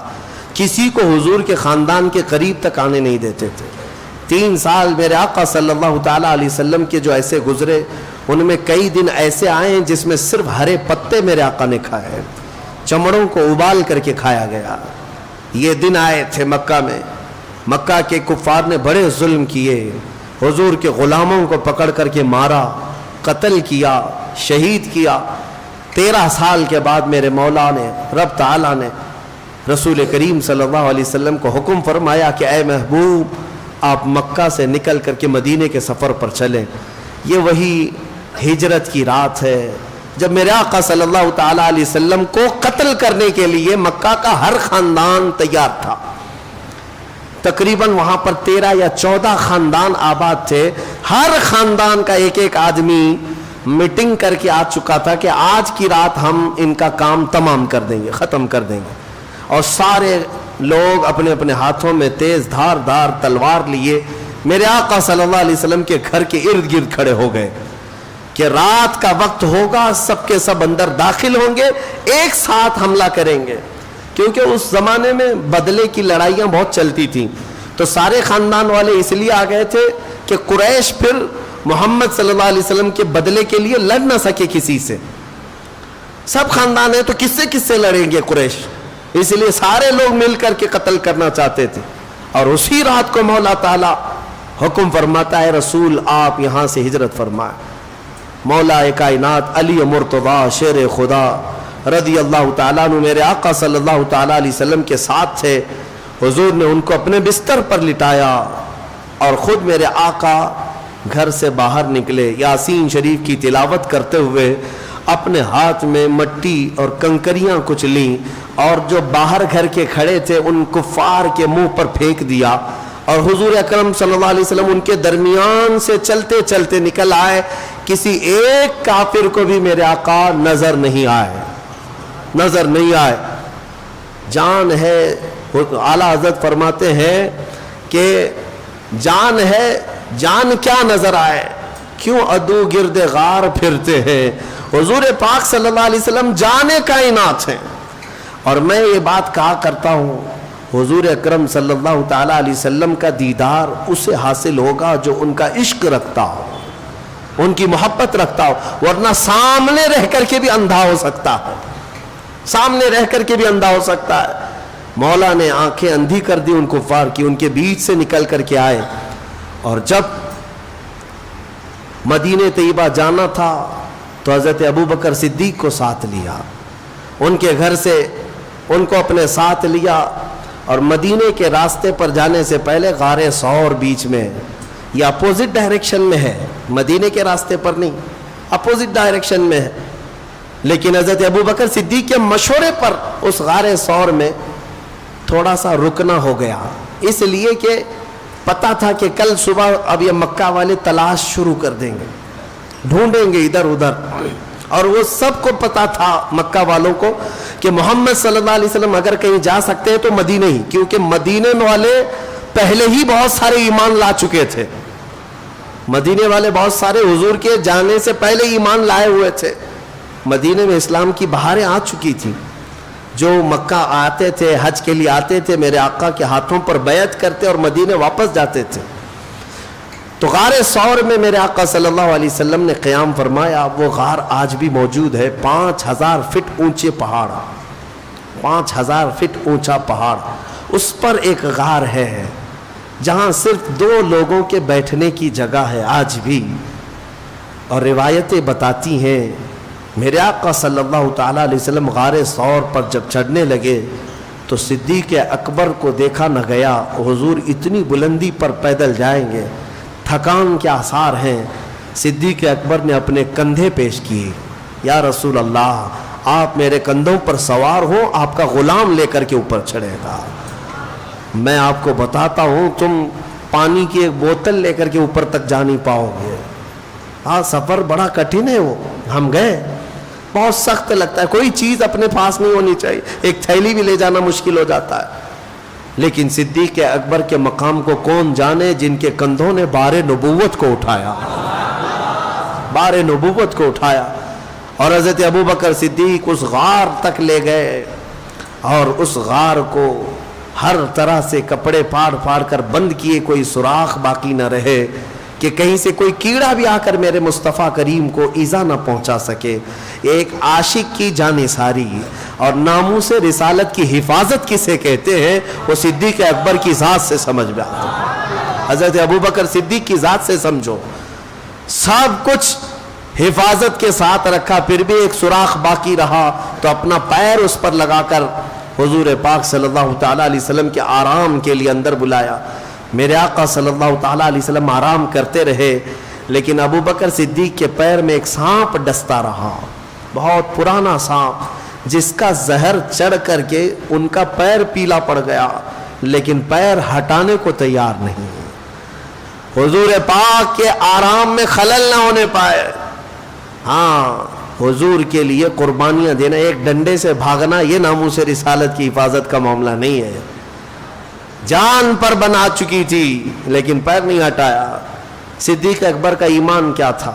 کسی کو حضور کے خاندان کے قریب تک آنے نہیں دیتے تھے۔ 3 سال میرے آقا صلی اللہ تعالیٰ علیہ وسلم کے جو ایسے گزرے، ان میں کئی دن ایسے آئے ہیں جس میں صرف ہرے پتے میرے آقا نے کھائے، چمڑوں کو ابال کر کے کھایا گیا۔ یہ دن آئے تھے مکہ میں، مکہ کے کفار نے بڑے ظلم کیے، حضور کے غلاموں کو پکڑ کر کے مارا، قتل کیا، شہید کیا۔ 13 سال کے بعد میرے مولا نے، رب تعالیٰ نے رسول کریم صلی اللہ علیہ وسلم کو حکم فرمایا کہ اے محبوب، آپ مکہ سے نکل کر کے مدینے کے سفر پر چلیں۔ یہ وہی ہجرت کی رات ہے جب میرے آقا صلی اللہ تعالیٰ علیہ وسلم کو قتل کرنے کے لیے مکہ کا ہر خاندان تیار تھا۔ تقریباً وہاں پر 13 یا 14 خاندان آباد تھے۔ ہر خاندان کا ایک ایک آدمی میٹنگ کر کے آ چکا تھا کہ آج کی رات ہم ان کا کام تمام کر دیں گے، ختم کر دیں گے۔ اور سارے لوگ اپنے اپنے ہاتھوں میں تیز دھار تلوار لیے میرے آقا صلی اللہ علیہ وسلم کے گھر کے ارد گرد کھڑے ہو گئے کہ رات کا وقت ہوگا، سب کے سب اندر داخل ہوں گے، ایک ساتھ حملہ کریں گے۔ کیونکہ اس زمانے میں بدلے کی لڑائیاں بہت چلتی تھیں، تو سارے خاندان والے اس لیے آ گئے تھے کہ قریش پھر محمد صلی اللہ علیہ وسلم کے بدلے کے لیے لڑ نہ سکے کسی سے۔ سب خاندان ہیں تو کس سے لڑیں گے قریش، اس لیے سارے لوگ مل کر کے قتل کرنا چاہتے تھے. اور اسی رات کو مولا تعالیٰ حکم فرماتا ہے رسول آپ یہاں سے ہجرت فرمائیں. مولا کائنات علی مرتضیٰ شیر خدا رضی اللہ تعالیٰ عنہ میرے آقا صلی اللہ تعالیٰ علیہ وسلم کے ساتھ تھے. حضور نے ان کو اپنے بستر پر لٹایا اور خود میرے آقا گھر سے باہر نکلے یاسین شریف کی تلاوت کرتے ہوئے. اپنے ہاتھ میں مٹی اور کنکریاں کچھ لیں اور جو باہر گھر کے کھڑے تھے ان کفار کے منہ پر پھینک دیا. اور حضور اکرم صلی اللہ علیہ وسلم ان کے درمیان سے چلتے چلتے نکل آئے. کسی ایک کافر کو بھی میرے آقا نظر نہیں آئے. جان ہے، اعلیٰ حضرت فرماتے ہیں کہ جان ہے، جان کیا نظر آئے، کیوں عدو گرد غار پھرتے ہیں. حضور پاک صلی اللہ علیہ وسلم جان کائنات ہیں. اور میں یہ بات کہا کرتا ہوں حضور اکرم صلی اللہ تعالیٰ علیہ وسلم کا دیدار اسے حاصل ہوگا جو ان کا عشق رکھتا ہو، ان کی محبت رکھتا ہو، ورنہ سامنے رہ کر کے بھی اندھا ہو سکتا ہے، سامنے رہ کر کے بھی اندھا ہو سکتا ہے. مولا نے آنکھیں اندھی کر دی ان کفار کی، ان کے بیچ سے نکل کر کے آئے. اور جب مدینہ طیبہ جانا تھا تو حضرت ابوبکر صدیق کو ساتھ لیا، ان کے گھر سے ان کو اپنے ساتھ لیا. اور مدینے کے راستے پر جانے سے پہلے غار ثور بیچ میں، یہ اپوزٹ ڈائریکشن میں ہے، مدینے کے راستے پر نہیں، اپوزٹ ڈائریکشن میں ہے. لیکن حضرت ابوبکر صدیق کے مشورے پر اس غار ثور میں تھوڑا سا رکنا ہو گیا، اس لیے کہ پتا تھا کہ کل صبح اب یہ مکہ والے تلاش شروع کر دیں گے، ڈھونڈیں گے ادھر ادھر. اور وہ سب کو پتا تھا مکہ والوں کو کہ محمد صلی اللہ علیہ وسلم اگر کہیں جا سکتے ہیں تو مدینے ہی، کیونکہ مدینے والے پہلے ہی بہت سارے ایمان لا چکے تھے. مدینے والے بہت سارے حضور کے جانے سے پہلے ایمان لائے ہوئے تھے. مدینے میں اسلام کی بہاریں آ چکی تھی. جو مکہ آتے تھے، حج کے لیے آتے تھے، میرے آقا کے ہاتھوں پر بیعت کرتے اور مدینے واپس جاتے تھے. تو غار ثور میں میرے آقا صلی اللہ علیہ وسلم نے قیام فرمایا. وہ غار آج بھی موجود ہے، 5000 فٹ اونچے پہاڑ، 5000 فٹ اونچا پہاڑ، اس پر ایک غار ہے جہاں صرف 2 لوگوں کے بیٹھنے کی جگہ ہے آج بھی. اور روایتیں بتاتی ہیں میرے آقا صلی اللہ تعالیٰ علیہ وسلم غار ثور پر جب چڑھنے لگے تو صدیق اکبر کو دیکھا نہ گیا. حضور اتنی بلندی پر پیدل جائیں گے، تھکان کے آثار ہیں. صدیق اکبر نے اپنے کندھے پیش کیے، یا رسول اللہ آپ میرے کندھوں پر سوار ہو، آپ کا غلام لے کر کے اوپر چڑھے گا. میں آپ کو بتاتا ہوں تم پانی کی ایک بوتل لے کر کے اوپر تک جا نہیں پاؤ گے. ہاں سفر بڑا کٹھن ہے. وہ ہم گئے، بہت سخت لگتا ہے، کوئی چیز اپنے پاس نہیں ہونی چاہیے، ایک تھیلی بھی لے جانا مشکل ہو جاتا ہے. لیکن صدیق اکبر کے مقام کو کون جانے جن کے کندھوں نے بار نبوت کو اٹھایا، بار نبوت کو اٹھایا. اور حضرت ابوبکر صدیق اس غار تک لے گئے اور اس غار کو ہر طرح سے کپڑے پھاڑ پھاڑ کر بند کیے، کوئی سوراخ باقی نہ رہے کہ کہیں سے کوئی کیڑا بھی آ کر میرے مصطفیٰ کریم کو ایذا نہ پہنچا سکے. ایک عاشق کی جانثاری اور ناموس رسالت کی حفاظت کسے کہتے ہیں وہ صدیق اکبر کی ذات سے سمجھ میں آتا ہے. حضرت ابوبکر صدیق کی ذات سے سمجھو، سب کچھ حفاظت کے ساتھ رکھا، پھر بھی ایک سوراخ باقی رہا تو اپنا پیر اس پر لگا کر حضور پاک صلی اللہ تعالیٰ علیہ وسلم کے آرام کے لیے اندر بلایا. میرے آقا صلی اللہ تعالیٰ علیہ وسلم آرام کرتے رہے، لیکن ابوبکر صدیق کے پیر میں ایک سانپ ڈستا رہا، بہت پرانا سانپ جس کا زہر چڑھ کر کے ان کا پیر پیلا پڑ گیا، لیکن پیر ہٹانے کو تیار نہیں. حضور پاک کے آرام میں خلل نہ ہونے پائے. ہاں حضور کے لیے قربانیاں دینا، ایک ڈنڈے سے بھاگنا، یہ ناموس رسالت کی حفاظت کا معاملہ نہیں ہے. جان پر بنا چکی تھی لیکن پیر نہیں ہٹایا. صدیق اکبر کا ایمان کیا تھا؟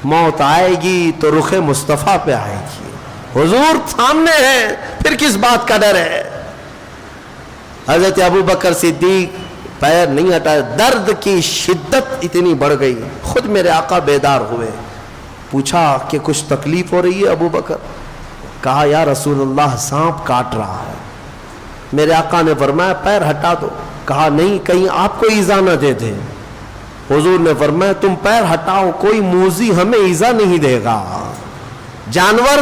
موت آئے گی تو رخ مصطفیٰ پہ آئے گی، حضور سامنے ہے، پھر کس بات کا ڈر ہے. حضرت ابوبکر صدیق پیر نہیں ہٹائے. درد کی شدت اتنی بڑھ گئی، خود میرے آقا بیدار ہوئے. پوچھا کہ کچھ تکلیف ہو رہی ہے ابوبکر؟ کہا یا رسول اللہ سانپ کاٹ رہا ہے. میرے آقا نے فرمایا پیر ہٹا دو. کہا نہیں کہیں آپ کو ایزا نہ دے دے. حضور نے فرمایا تم پیر ہٹاؤ, کوئی موذی ہمیں ایزا نہیں دے گا. جانور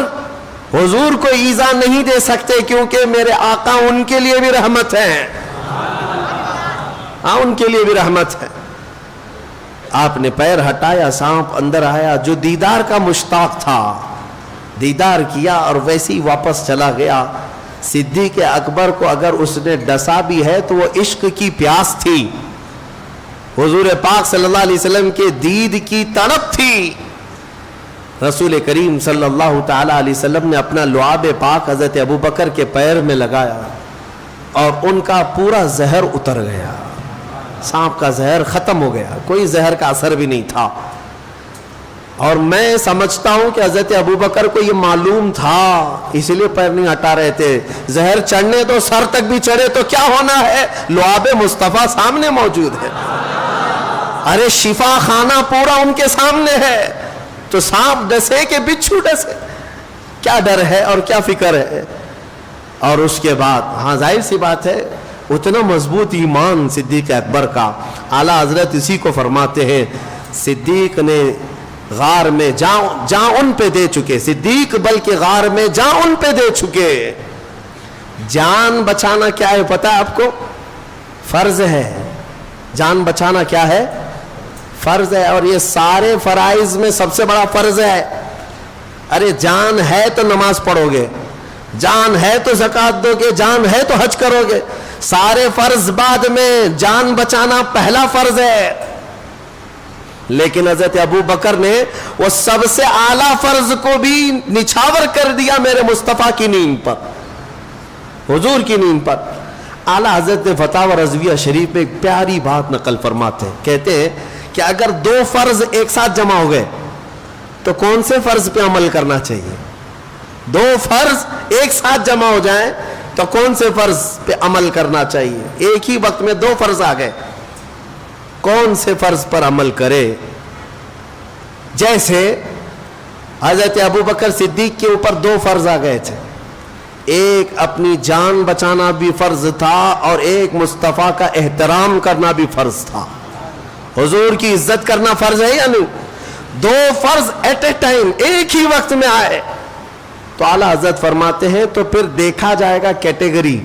حضور کو ایزا نہیں دے سکتے کیونکہ میرے آقا ان کے لیے بھی رحمت ہے. ان کے لیے بھی رحمت ہے. آپ نے پیر ہٹایا, سانپ اندر آیا. جو دیدار کا مشتاق تھا دیدار کیا اور ویسے ہی واپس چلا گیا. صدیق اکبر کو اگر اس نے ڈسا بھی ہے تو وہ عشق کی پیاس تھی, حضور پاک صلی اللہ علیہ وسلم کے دید کی تڑپ تھی. رسول کریم صلی اللہ تعالی علیہ وسلم نے اپنا لعاب پاک حضرت ابوبکر کے پیر میں لگایا اور ان کا پورا زہر اتر گیا. سانپ کا زہر ختم ہو گیا, کوئی زہر کا اثر بھی نہیں تھا. اور میں سمجھتا ہوں کہ حضرت ابوبکر کو یہ معلوم تھا, اسی لیے پیر نہیں ہٹا رہے تھے. زہر چڑھنے تو سر تک بھی چڑھے تو کیا ہونا ہے, لعاب مصطفیٰ سامنے موجود ہے. ارے شفا خانہ پورا ان کے سامنے ہے, تو سانپ ڈسے کہ بچھو ڈسے, کیا ڈر ہے اور کیا فکر ہے. اور اس کے بعد ظاہر سی بات ہے اتنا مضبوط ایمان صدیق اکبر کا. اعلیٰ حضرت اسی کو فرماتے ہیں صدیق نے غار میں جاں ان پہ دے چکے. صدیق بلکہ غار میں جاں ان پہ دے چکے. جان بچانا کیا ہے پتہ ہے آپ کو؟ فرض ہے. جان بچانا کیا ہے؟ فرض ہے. اور یہ سارے فرائض میں سب سے بڑا فرض ہے. ارے جان ہے تو نماز پڑھو گے, جان ہے تو زکوٰۃ دو گے, جان ہے تو حج کرو گے. سارے فرض بعد میں, جان بچانا پہلا فرض ہے. لیکن حضرت ابو بکر نے وہ سب سے اعلیٰ فرض کو بھی نچھاور کر دیا میرے مصطفیٰ کی نیند پر, حضور کی نیند پر. اعلیٰ حضرت نے فتاوی رضویہ شریف میں ایک پیاری بات نقل فرماتے ہیں. کہتے ہیں کہ اگر دو فرض ایک ساتھ جمع ہو گئے تو کون سے فرض پہ عمل کرنا چاہیے؟ دو فرض ایک ساتھ جمع ہو جائیں تو کون سے فرض پہ عمل کرنا چاہیے؟ ایک ہی وقت میں دو فرض آ گئے, کون سے فرض پر عمل کرے؟ جیسے حضرت ابوبکر صدیق کے اوپر دو فرض آ گئے تھے, ایک اپنی جان بچانا بھی فرض تھا اور ایک مصطفیٰ کا احترام کرنا بھی فرض تھا. حضور کی عزت کرنا فرض ہے یا نہیں؟ دو فرض ایٹ اے ٹائم ایک ہی وقت میں آئے تو اعلیٰ حضرت فرماتے ہیں تو پھر دیکھا جائے گا کیٹیگری,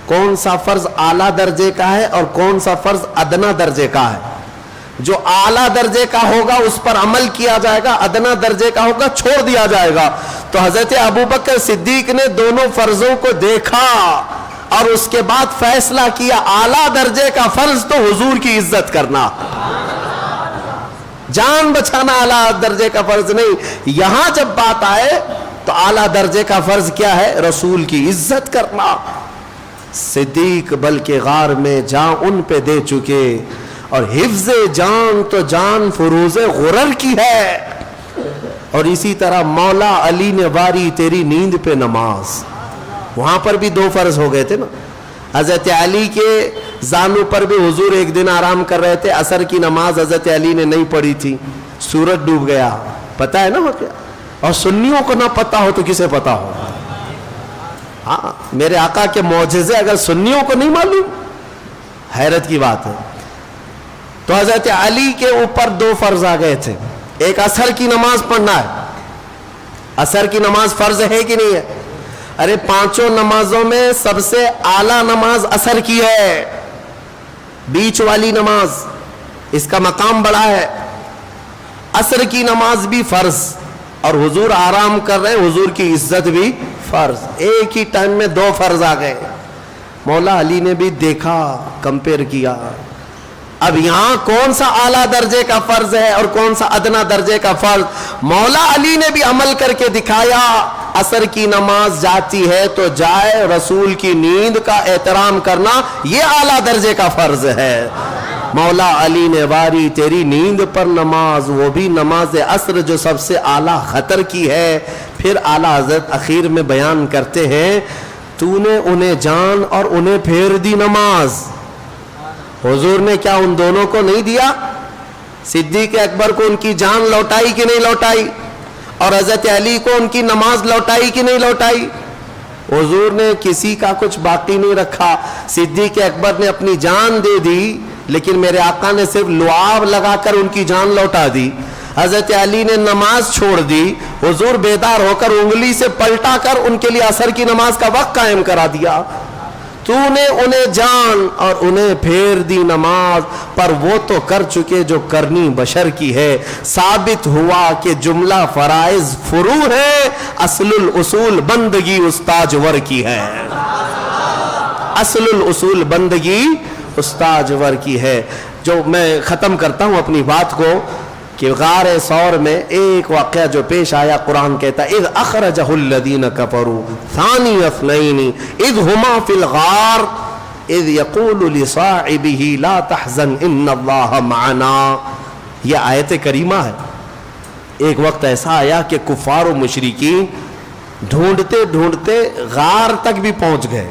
کون سا فرض اعلیٰ درجے کا ہے اور کون سا فرض ادنا درجے کا ہے. جو اعلیٰ درجے کا ہوگا اس پر عمل کیا جائے گا, ادنا درجے کا ہوگا چھوڑ دیا جائے گا. تو حضرت ابوبکر صدیق نے دونوں فرضوں کو دیکھا اور اس کے بعد فیصلہ کیا اعلیٰ درجے کا فرض تو حضور کی عزت کرنا, جان بچانا اعلیٰ درجے کا فرض نہیں. یہاں جب بات آئے تو اعلیٰ درجے کا فرض کیا ہے؟ رسول کی عزت کرنا. صدیق بلکہ غار میں جان ان پہ دے چکے, اور حفظ جان تو جان فروز غرر کی ہے. اور اسی طرح مولا علی نے واری تیری نیند پہ نماز, وہاں پر بھی دو فرض ہو گئے تھے نا. حضرت علی کے زانو پر بھی حضور ایک دن آرام کر رہے تھے, عصر کی نماز حضرت علی نے نہیں پڑھی تھی, سورج ڈوب گیا, پتہ ہے نا وہ کیا. اور سنیوں کو نہ پتہ ہو تو کسے پتہ ہو؟ ہاں, میرے آقا کے معجزے اگر سنیوں کو نہیں معلوم, حیرت کی بات ہے. تو حضرت علی کے اوپر دو فرض آ گئے تھے. ایک عصر کی نماز پڑھنا ہے. عصر کی نماز فرض ہے کہ نہیں ہے؟ ارے پانچوں نمازوں میں سب سے اعلیٰ نماز عصر کی ہے, بیچ والی نماز, اس کا مقام بڑا ہے. عصر کی نماز بھی فرض, اور حضور آرام کر رہے ہیں, حضور کی عزت بھی فرض. ایک ہی ٹائم میں دو فرض آ گئے. مولا علی نے بھی دیکھا, کمپیئر کیا. اب یہاں کون سا اعلیٰ درجے کا فرض ہے اور کون سا ادنا درجے کا فرض؟ مولا علی نے بھی عمل کر کے دکھایا. عصر کی نماز جاتی ہے تو جائے, رسول کی نیند کا احترام کرنا یہ اعلیٰ درجے کا فرض ہے. مولا علی نے واری تیری نیند پر نماز, وہ بھی نماز عصر جو سب سے اعلیٰ خطر کی ہے. پھر اعلیٰ حضرت اخیر میں بیان کرتے ہیں تو نے انہیں جان اور انہیں پھیر دی نماز. حضور نے کیا ان دونوں کو نہیں دیا؟ صدیق اکبر کو ان کی جان لوٹائی کہ نہیں لوٹائی؟ اور حضرت علی کو ان کی نماز لوٹائی کہ نہیں لوٹائی؟ حضور نے کسی کا کچھ باقی نہیں رکھا. صدیق اکبر نے اپنی جان دے دی لیکن میرے آقا نے صرف لعاب لگا کر ان کی جان لوٹا دی. حضرت علی نے نماز چھوڑ دی, حضور بیدار ہو کر انگلی سے پلٹا کر ان کے لیے عصر کی نماز کا وقت قائم کرا دیا. تو نے انہیں جان اور انہیں پھیر دی نماز, پر وہ تو کر چکے جو کرنی بشر کی ہے. ثابت ہوا کہ جملہ فرائض فروع ہے, اصل الاصول بندگی استاجور کی ہے. اصل الاصول بندگی استاجور کی ہے. جو میں ختم کرتا ہوں اپنی بات کو کہ غار ثور میں ایک واقعہ جو پیش آیا, قرآن کہتا ہے اذ اخرجہ الذین کفروا ثانی اثنین اذ ہما فی الغار اذ یقول لصاحبہ لا تحزن ان اللہ معنا. یہ آیت کریمہ ہے. ایک وقت ایسا آیا کہ کفار و مشرکین ڈھونڈتے ڈھونڈتے غار تک بھی پہنچ گئے.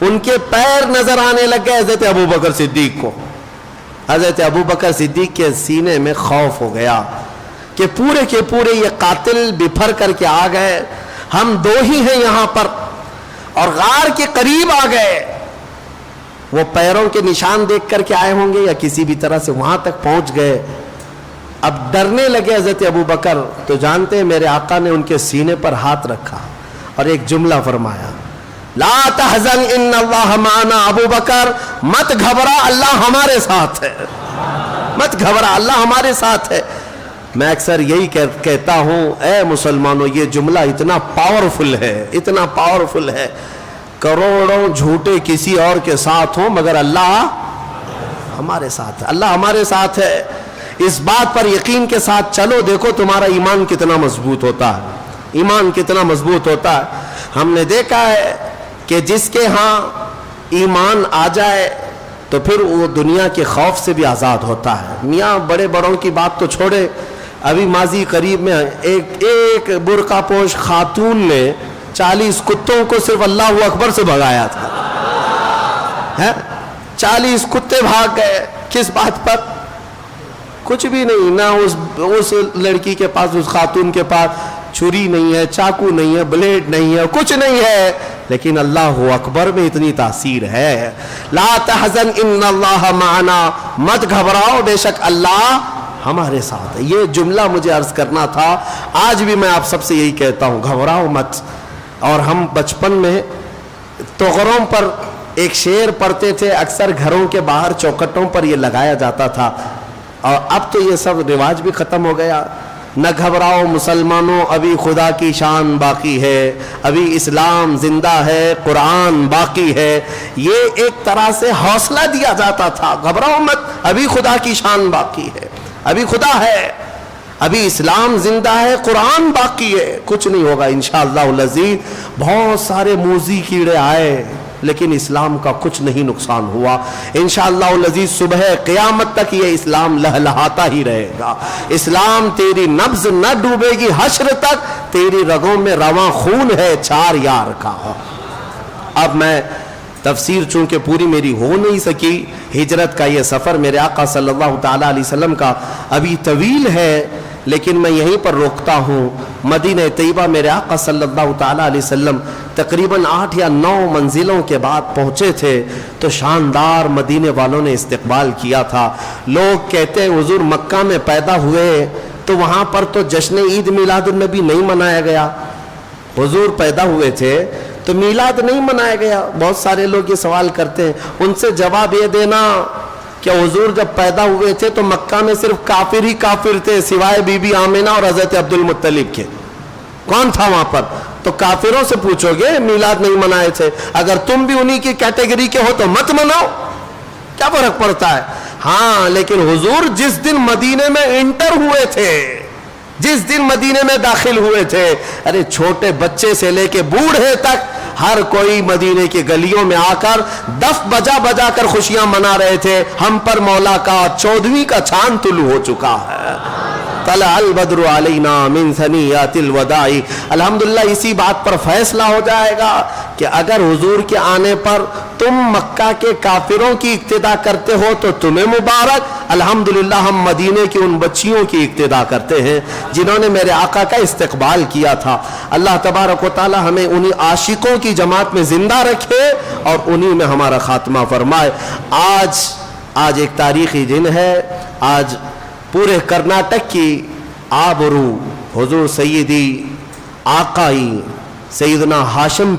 ان کے پیر نظر آنے لگ گئے حضرت ابوبکر صدیق کو. حضرت ابوبکر صدیق کے سینے میں خوف ہو گیا کہ پورے کے پورے یہ قاتل بپھر کر کے آ گئے, ہم دو ہی ہیں یہاں پر, اور غار کے قریب آ گئے. وہ پیروں کے نشان دیکھ کر کے آئے ہوں گے یا کسی بھی طرح سے وہاں تک پہنچ گئے. اب ڈرنے لگے حضرت ابوبکر. تو جانتے ہیں میرے آقا نے ان کے سینے پر ہاتھ رکھا اور ایک جملہ فرمایا, لا تحزن ان اللہ معنا. ابو بکر مت گھبرا, اللہ ہمارے ساتھ ہے. مت گھبرا, اللہ ہمارے ساتھ ہے. میں اکثر یہی کہتا ہوں, اے مسلمانوں یہ جملہ اتنا پاورفل ہے, اتنا پاورفل ہے. کروڑوں جھوٹے کسی اور کے ساتھ ہوں مگر اللہ ہمارے ساتھ ہے. اللہ ہمارے ساتھ ہے. اس بات پر یقین کے ساتھ چلو, دیکھو تمہارا ایمان کتنا مضبوط ہوتا ہے. ایمان کتنا مضبوط ہوتا ہے. ہم نے دیکھا ہے کہ جس کے ہاں ایمان آ جائے تو پھر وہ دنیا کے خوف سے بھی آزاد ہوتا ہے. میاں بڑے بڑوں کی بات تو چھوڑے, ابھی ماضی قریب میں ایک برقع پوش خاتون نے 40 کتوں کو صرف اللہ اکبر سے بھگایا تھا. 40 کتے بھاگ گئے. کس بات پر؟ کچھ بھی نہیں. نہ اس لڑکی کے پاس, اس خاتون کے پاس چھری نہیں ہے, چاقو نہیں ہے, بلیڈ نہیں ہے, کچھ نہیں ہے, لیکن اللہ اکبر میں اتنی تاثیر ہے. لا تحزن ان اللہ معنا. مت گھبراؤ, بے شک اللہ ہمارے ساتھ ہے. یہ جملہ مجھے عرض کرنا تھا. آج بھی میں آپ سب سے یہی کہتا ہوں, گھبراؤ مت. اور ہم بچپن میں طغروں پر ایک شعر پڑھتے تھے, اکثر گھروں کے باہر چوکھٹوں پر یہ لگایا جاتا تھا, اور اب تو یہ سب رواج بھی ختم ہو گیا. نہ گھبراؤ مسلمانوں, ابھی خدا کی شان باقی ہے, ابھی اسلام زندہ ہے, قرآن باقی ہے. یہ ایک طرح سے حوصلہ دیا جاتا تھا, گھبراؤ مت, ابھی خدا کی شان باقی ہے, ابھی خدا ہے, ابھی اسلام زندہ ہے, قرآن باقی ہے, کچھ نہیں ہوگا انشاءاللہ العزیز. بہت سارے موذی کیڑے آئے لیکن اسلام کا کچھ نہیں نقصان ہوا انشاءاللہ العزیز. صبح قیامت تک یہ اسلام لہلہاتا ہی رہے گا. اسلام تیری نبض نہ ڈوبے گی, حشر تک تیری رگوں میں رواں خون ہے 4 یار کا. اب میں تفسیر چونکہ پوری میری ہو نہیں سکی, ہجرت کا یہ سفر میرے آقا صلی اللہ تعالیٰ علیہ وسلم کا ابھی طویل ہے, لیکن میں یہیں پر روکتا ہوں. مدینہ طیبہ میرے آقا صلی اللہ تعالیٰ علیہ وسلم تقریباً 8 یا 9 منزلوں کے بعد پہنچے تھے تو شاندار مدینے والوں نے استقبال کیا تھا. لوگ کہتے ہیں حضور مکہ میں پیدا ہوئے تو وہاں پر تو جشن عید میلاد النبی نہیں منایا گیا. حضور پیدا ہوئے تھے تو میلاد نہیں منایا گیا. بہت سارے لوگ یہ سوال کرتے ہیں, ان سے جواب یہ دینا کہ حضور جب پیدا ہوئے تھے تو مکہ میں صرف کافر ہی کافر تھے سوائے بی بی آمنہ اور حضرت عبد المطلب کے. کون تھا وہاں پر؟ تو کافروں سے پوچھو گے میلاد نہیں منائے تھے. اگر تم بھی انہی کی کیٹیگری کے ہو تو مت مناؤ, کیا فرق پڑتا ہے. ہاں لیکن حضور جس دن مدینے میں انٹر ہوئے تھے, جس دن مدینے میں داخل ہوئے تھے, ارے چھوٹے بچے سے لے کے بوڑھے تک ہر کوئی مدینے کی گلیوں میں آ کر دف بجا بجا کر خوشیاں منا رہے تھے. ہم پر مولا کا 14ویں کا چاند طلوع ہو چکا ہے. طلع البدر علینا من ثنیات الوداع. الحمدللہ اسی بات پر فیصلہ ہو جائے گا کہ اگر حضور کے آنے پر تم مکہ کے کافروں کی اقتدا کرتے ہو تو تمہیں مبارک, الحمدللہ ہم مدینے کی ان بچیوں کی اقتدا کرتے ہیں جنہوں نے میرے آقا کا استقبال کیا تھا. اللہ تبارک و تعالی ہمیں انہی عاشقوں کی جماعت میں زندہ رکھے اور انہی میں ہمارا خاتمہ فرمائے. آج ایک تاریخی دن ہے. آج پورے کرناٹک کی آبرو حضور سیدی آقائی سیدنا ہاشم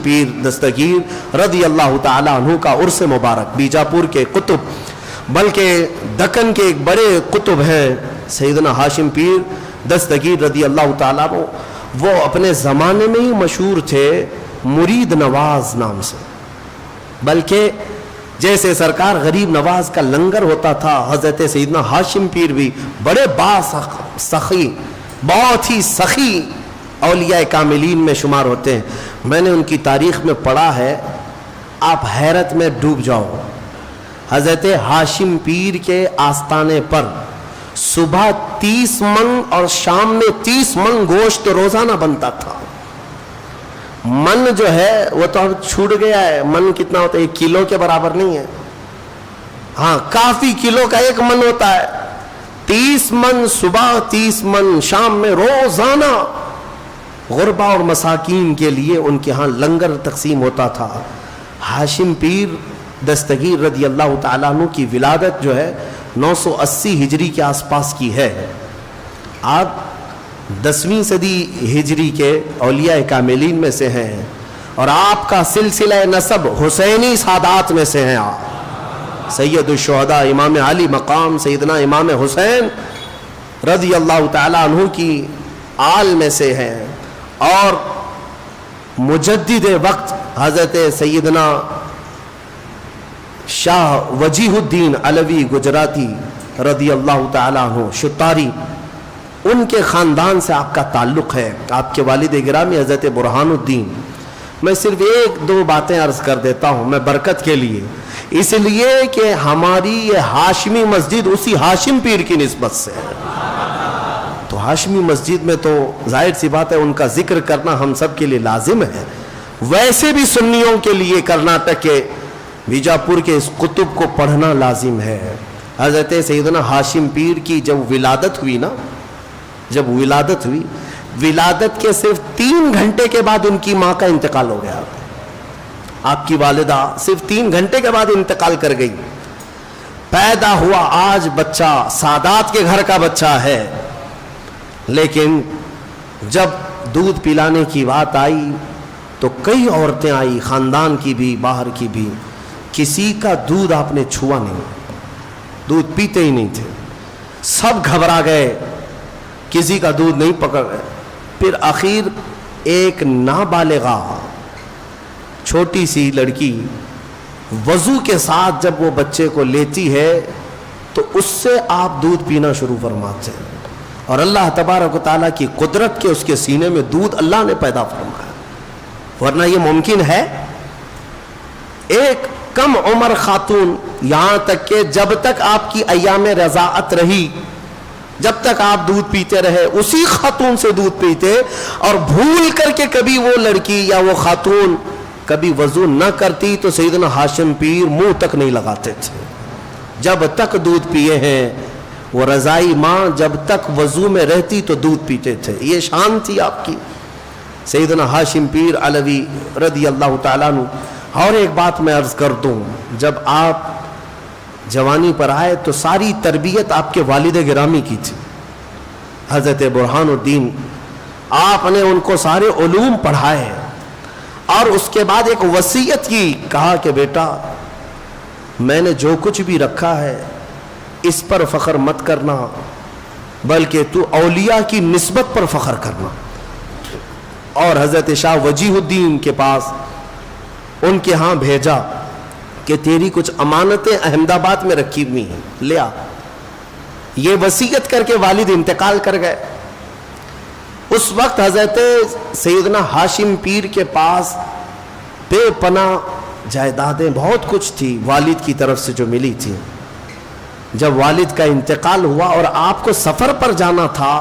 پیر دستگیر رضی اللہ تعالی عنہ کا عرس مبارک. بیجاپور کے قطب بلکہ دکن کے ایک بڑے قطب ہیں سیدنا ہاشم پیر دستگیر رضی اللہ تعالیٰ عنہ. وہ اپنے زمانے میں ہی مشہور تھے مرید نواز نام سے. بلکہ جیسے سرکار غریب نواز کا لنگر ہوتا تھا, حضرت سیدنا ہاشم پیر بھی بڑے سخی, بہت ہی سخی اولیاء کاملین میں شمار ہوتے ہیں. میں نے ان کی تاریخ میں پڑھا ہے, آپ حیرت میں ڈوب جاؤ. حضرت ہاشم پیر کے آستانے پر صبح 30 من اور شام میں 30 من گوشت روزانہ بنتا تھا. من جو ہے وہ تو اب چھوٹ گیا ہے. من کتنا ہوتا ہے؟ 1 کلو کے برابر نہیں ہے. ہاں, کافی کلو کا 1 من ہوتا ہے. 30 من صبح 30 من شام میں روزانہ غربا اور مساکین کے لیے ان کے ہاں لنگر تقسیم ہوتا تھا. ہاشم پیر دستگیر رضی اللہ تعالیٰ عنہ کی ولادت جو ہے 980 ہجری کے آس پاس کی ہے. آپ 10ویں صدی ہجری کے اولیاء کاملین میں سے ہیں اور آپ کا سلسلہ نسب حسینی سادات میں سے ہیں. آپ سید الشہداء امام علی مقام سیدنا امام حسین رضی اللہ تعالیٰ عنہ کی آل میں سے ہیں. اور مجدد وقت حضرت سیدنا شاہ وجیہ الدین علوی گجراتی رضی اللہ تعالیٰ عنہ شتاری, ان کے خاندان سے آپ کا تعلق ہے. آپ کے والد گرامی حضرت برہان الدین. میں صرف 1-2 باتیں عرض کر دیتا ہوں میں برکت کے لیے, اس لیے کہ ہماری یہ ہاشمی مسجد اسی ہاشم پیر کی نسبت سے ہے. تو ہاشمی مسجد میں تو ظاہر سی بات ہے ان کا ذکر کرنا ہم سب کے لیے لازم ہے. ویسے بھی سنیوں کے لیے کرناٹک کے بیجاپور کے اس قطب کو پڑھنا لازم ہے. حضرت سیدنا ہاشم پیر کی جب ولادت ہوئی, ولادت کے صرف 3 گھنٹے کے بعد ان کی ماں کا انتقال ہو گیا. آپ کی والدہ صرف 3 گھنٹے کے بعد انتقال کر گئی. پیدا ہوا آج بچہ سادات کے گھر کا بچہ ہے, لیکن جب دودھ پلانے کی بات آئی تو کئی عورتیں آئی, خاندان کی بھی باہر کی بھی. کسی کا دودھ آپ نے چھوا نہیں, دودھ پیتے ہی نہیں تھے. سب گھبرا گئے, کسی کا دودھ نہیں پکڑ گئے. پھر آخر ایک نابالغہ چھوٹی سی لڑکی وضو کے ساتھ جب وہ بچے کو لیتی ہے تو اس سے آپ دودھ پینا شروع فرماتے ہیں. اور اللہ تبارک و تعالیٰ کی قدرت کے اس کے سینے میں دودھ اللہ نے پیدا فرمایا, ورنہ یہ ممکن ہے؟ ایک کم عمر خاتون, یہاں تک کہ جب تک آپ کی ایام رضاعت رہی, جب تک آپ دودھ پیتے رہے اسی خاتون سے دودھ پیتے, اور بھول کر کے کبھی وہ لڑکی یا وہ خاتون کبھی وضو نہ کرتی تو سیدنا ہاشم پیر منہ تک نہیں لگاتے تھے. جب تک دودھ پیے ہیں وہ رضائی ماں جب تک وضو میں رہتی تو دودھ پیتے تھے. یہ شان تھی آپ کی سیدنا ہاشم پیر علوی رضی اللہ تعالیٰ عنہ. اور ایک بات میں عرض کر دوں, جب آپ جوانی پر آئے تو ساری تربیت آپ کے والد گرامی کی تھی حضرت برہان الدین. آپ نے ان کو سارے علوم پڑھائے اور اس کے بعد ایک وصیت کی, کہا کہ بیٹا میں نے جو کچھ بھی رکھا ہے اس پر فخر مت کرنا, بلکہ تو اولیاء کی نسبت پر فخر کرنا. اور حضرت شاہ وجیہ الدین کے پاس ان کے ہاں بھیجا کہ تیری کچھ امانتیں احمد آباد میں رکھی ہوئی ہیں, لے آ. یہ وصیت کر کے والد انتقال کر گئے. اس وقت حضرت سیدنا ہاشم پیر کے پاس بے پناہ جائیدادیں بہت کچھ تھی والد کی طرف سے جو ملی تھی. جب والد کا انتقال ہوا اور آپ کو سفر پر جانا تھا,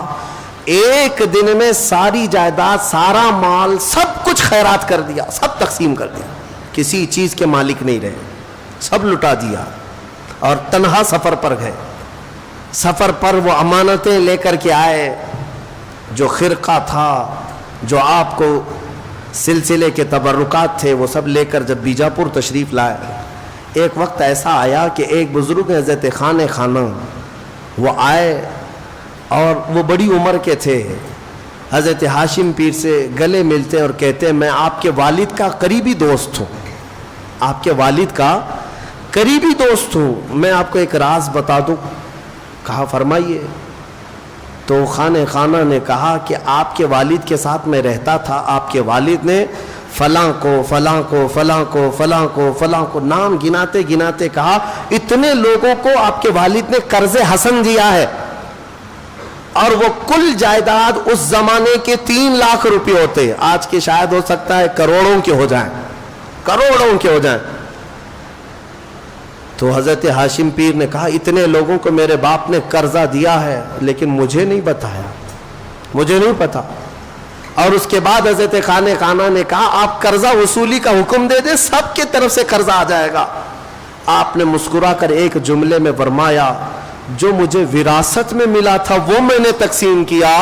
ایک دن میں ساری جائیداد, سارا مال, سب کچھ خیرات کر دیا, سب تقسیم کر دیا. کسی چیز کے مالک نہیں رہے, سب لٹا دیا. اور تنہا سفر پر گئے. سفر پر وہ امانتیں لے کر کے آئے، جو خرقہ تھا، جو آپ کو سلسلے کے تبرکات تھے، وہ سب لے کر جب بیجاپور تشریف لائے. ایک وقت ایسا آیا کہ ایک بزرگ حضرت خانہ وہ آئے اور وہ بڑی عمر کے تھے. حضرت ہاشم پیر سے گلے ملتے اور کہتے میں آپ کے والد کا قریبی دوست ہوں، آپ کے والد کا قریبی دوست ہوں، میں آپ کو ایک راز بتا دوں. کہا فرمائیے. تو خانہ نے کہا کہ آپ کے والد کے ساتھ میں رہتا تھا، آپ کے والد نے فلاں کو فلاں کو فلاں کو فلاں کو فلاں کو نام گناتے گناتے کہا اتنے لوگوں کو آپ کے والد نے قرض حسن دیا ہے، اور وہ کل جائیداد اس زمانے کے 3 لاکھ روپے ہوتے، آج کے شاید ہو سکتا ہے کروڑوں کے ہو جائیں، کروڑوں کے ہو جائیں. تو حضرت ہاشم پیر نے کہا اتنے لوگوں کو میرے باپ نے قرضہ دیا ہے لیکن مجھے نہیں بتایا، مجھے نہیں پتا. اور اس کے بعد حضرت خانہ نے کہا آپ قرضہ وصولی کا حکم دے دیں، سب کے طرف سے قرضہ آ جائے گا. آپ نے مسکرا کر ایک جملے میں فرمایا جو مجھے وراثت میں ملا تھا وہ میں نے تقسیم کیا،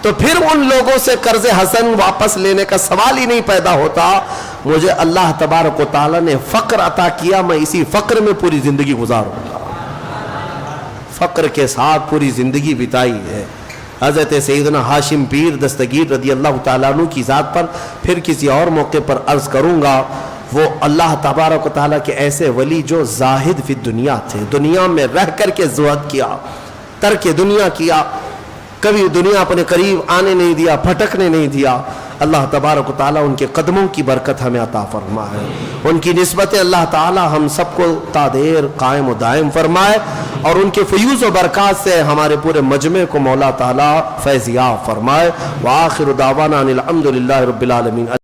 تو پھر ان لوگوں سے قرض حسن واپس لینے کا سوال ہی نہیں پیدا ہوتا. مجھے اللہ تبارک و تعالیٰ نے فقر عطا کیا، میں اسی فقر میں پوری زندگی گزاروں گا. فقر کے ساتھ پوری زندگی بتائی ہے. حضرت سیدنا ہاشم پیر دستگیر رضی اللہ تعالیٰ عنہ کی ذات پر پھر کسی اور موقع پر عرض کروں گا. وہ اللہ تبارک و تعالیٰ کے ایسے ولی جو زاہد فی دنیا تھے، دنیا میں رہ کر کے زہد کیا، ترک دنیا کیا، کبھی دنیا اپنے قریب آنے نہیں دیا، پھٹکنے نہیں دیا. اللہ تبارک و تعالیٰ ان کے قدموں کی برکت ہمیں عطا فرمائے، ان کی نسبت اللہ تعالیٰ ہم سب کو تا دیر قائم و دائم فرمائے، اور ان کے فیوز و برکات سے ہمارے پورے مجمع کو مولا تعالیٰ فیض یاب فرمائے. وآخر دعوانا ان الحمد للہ رب العالمین.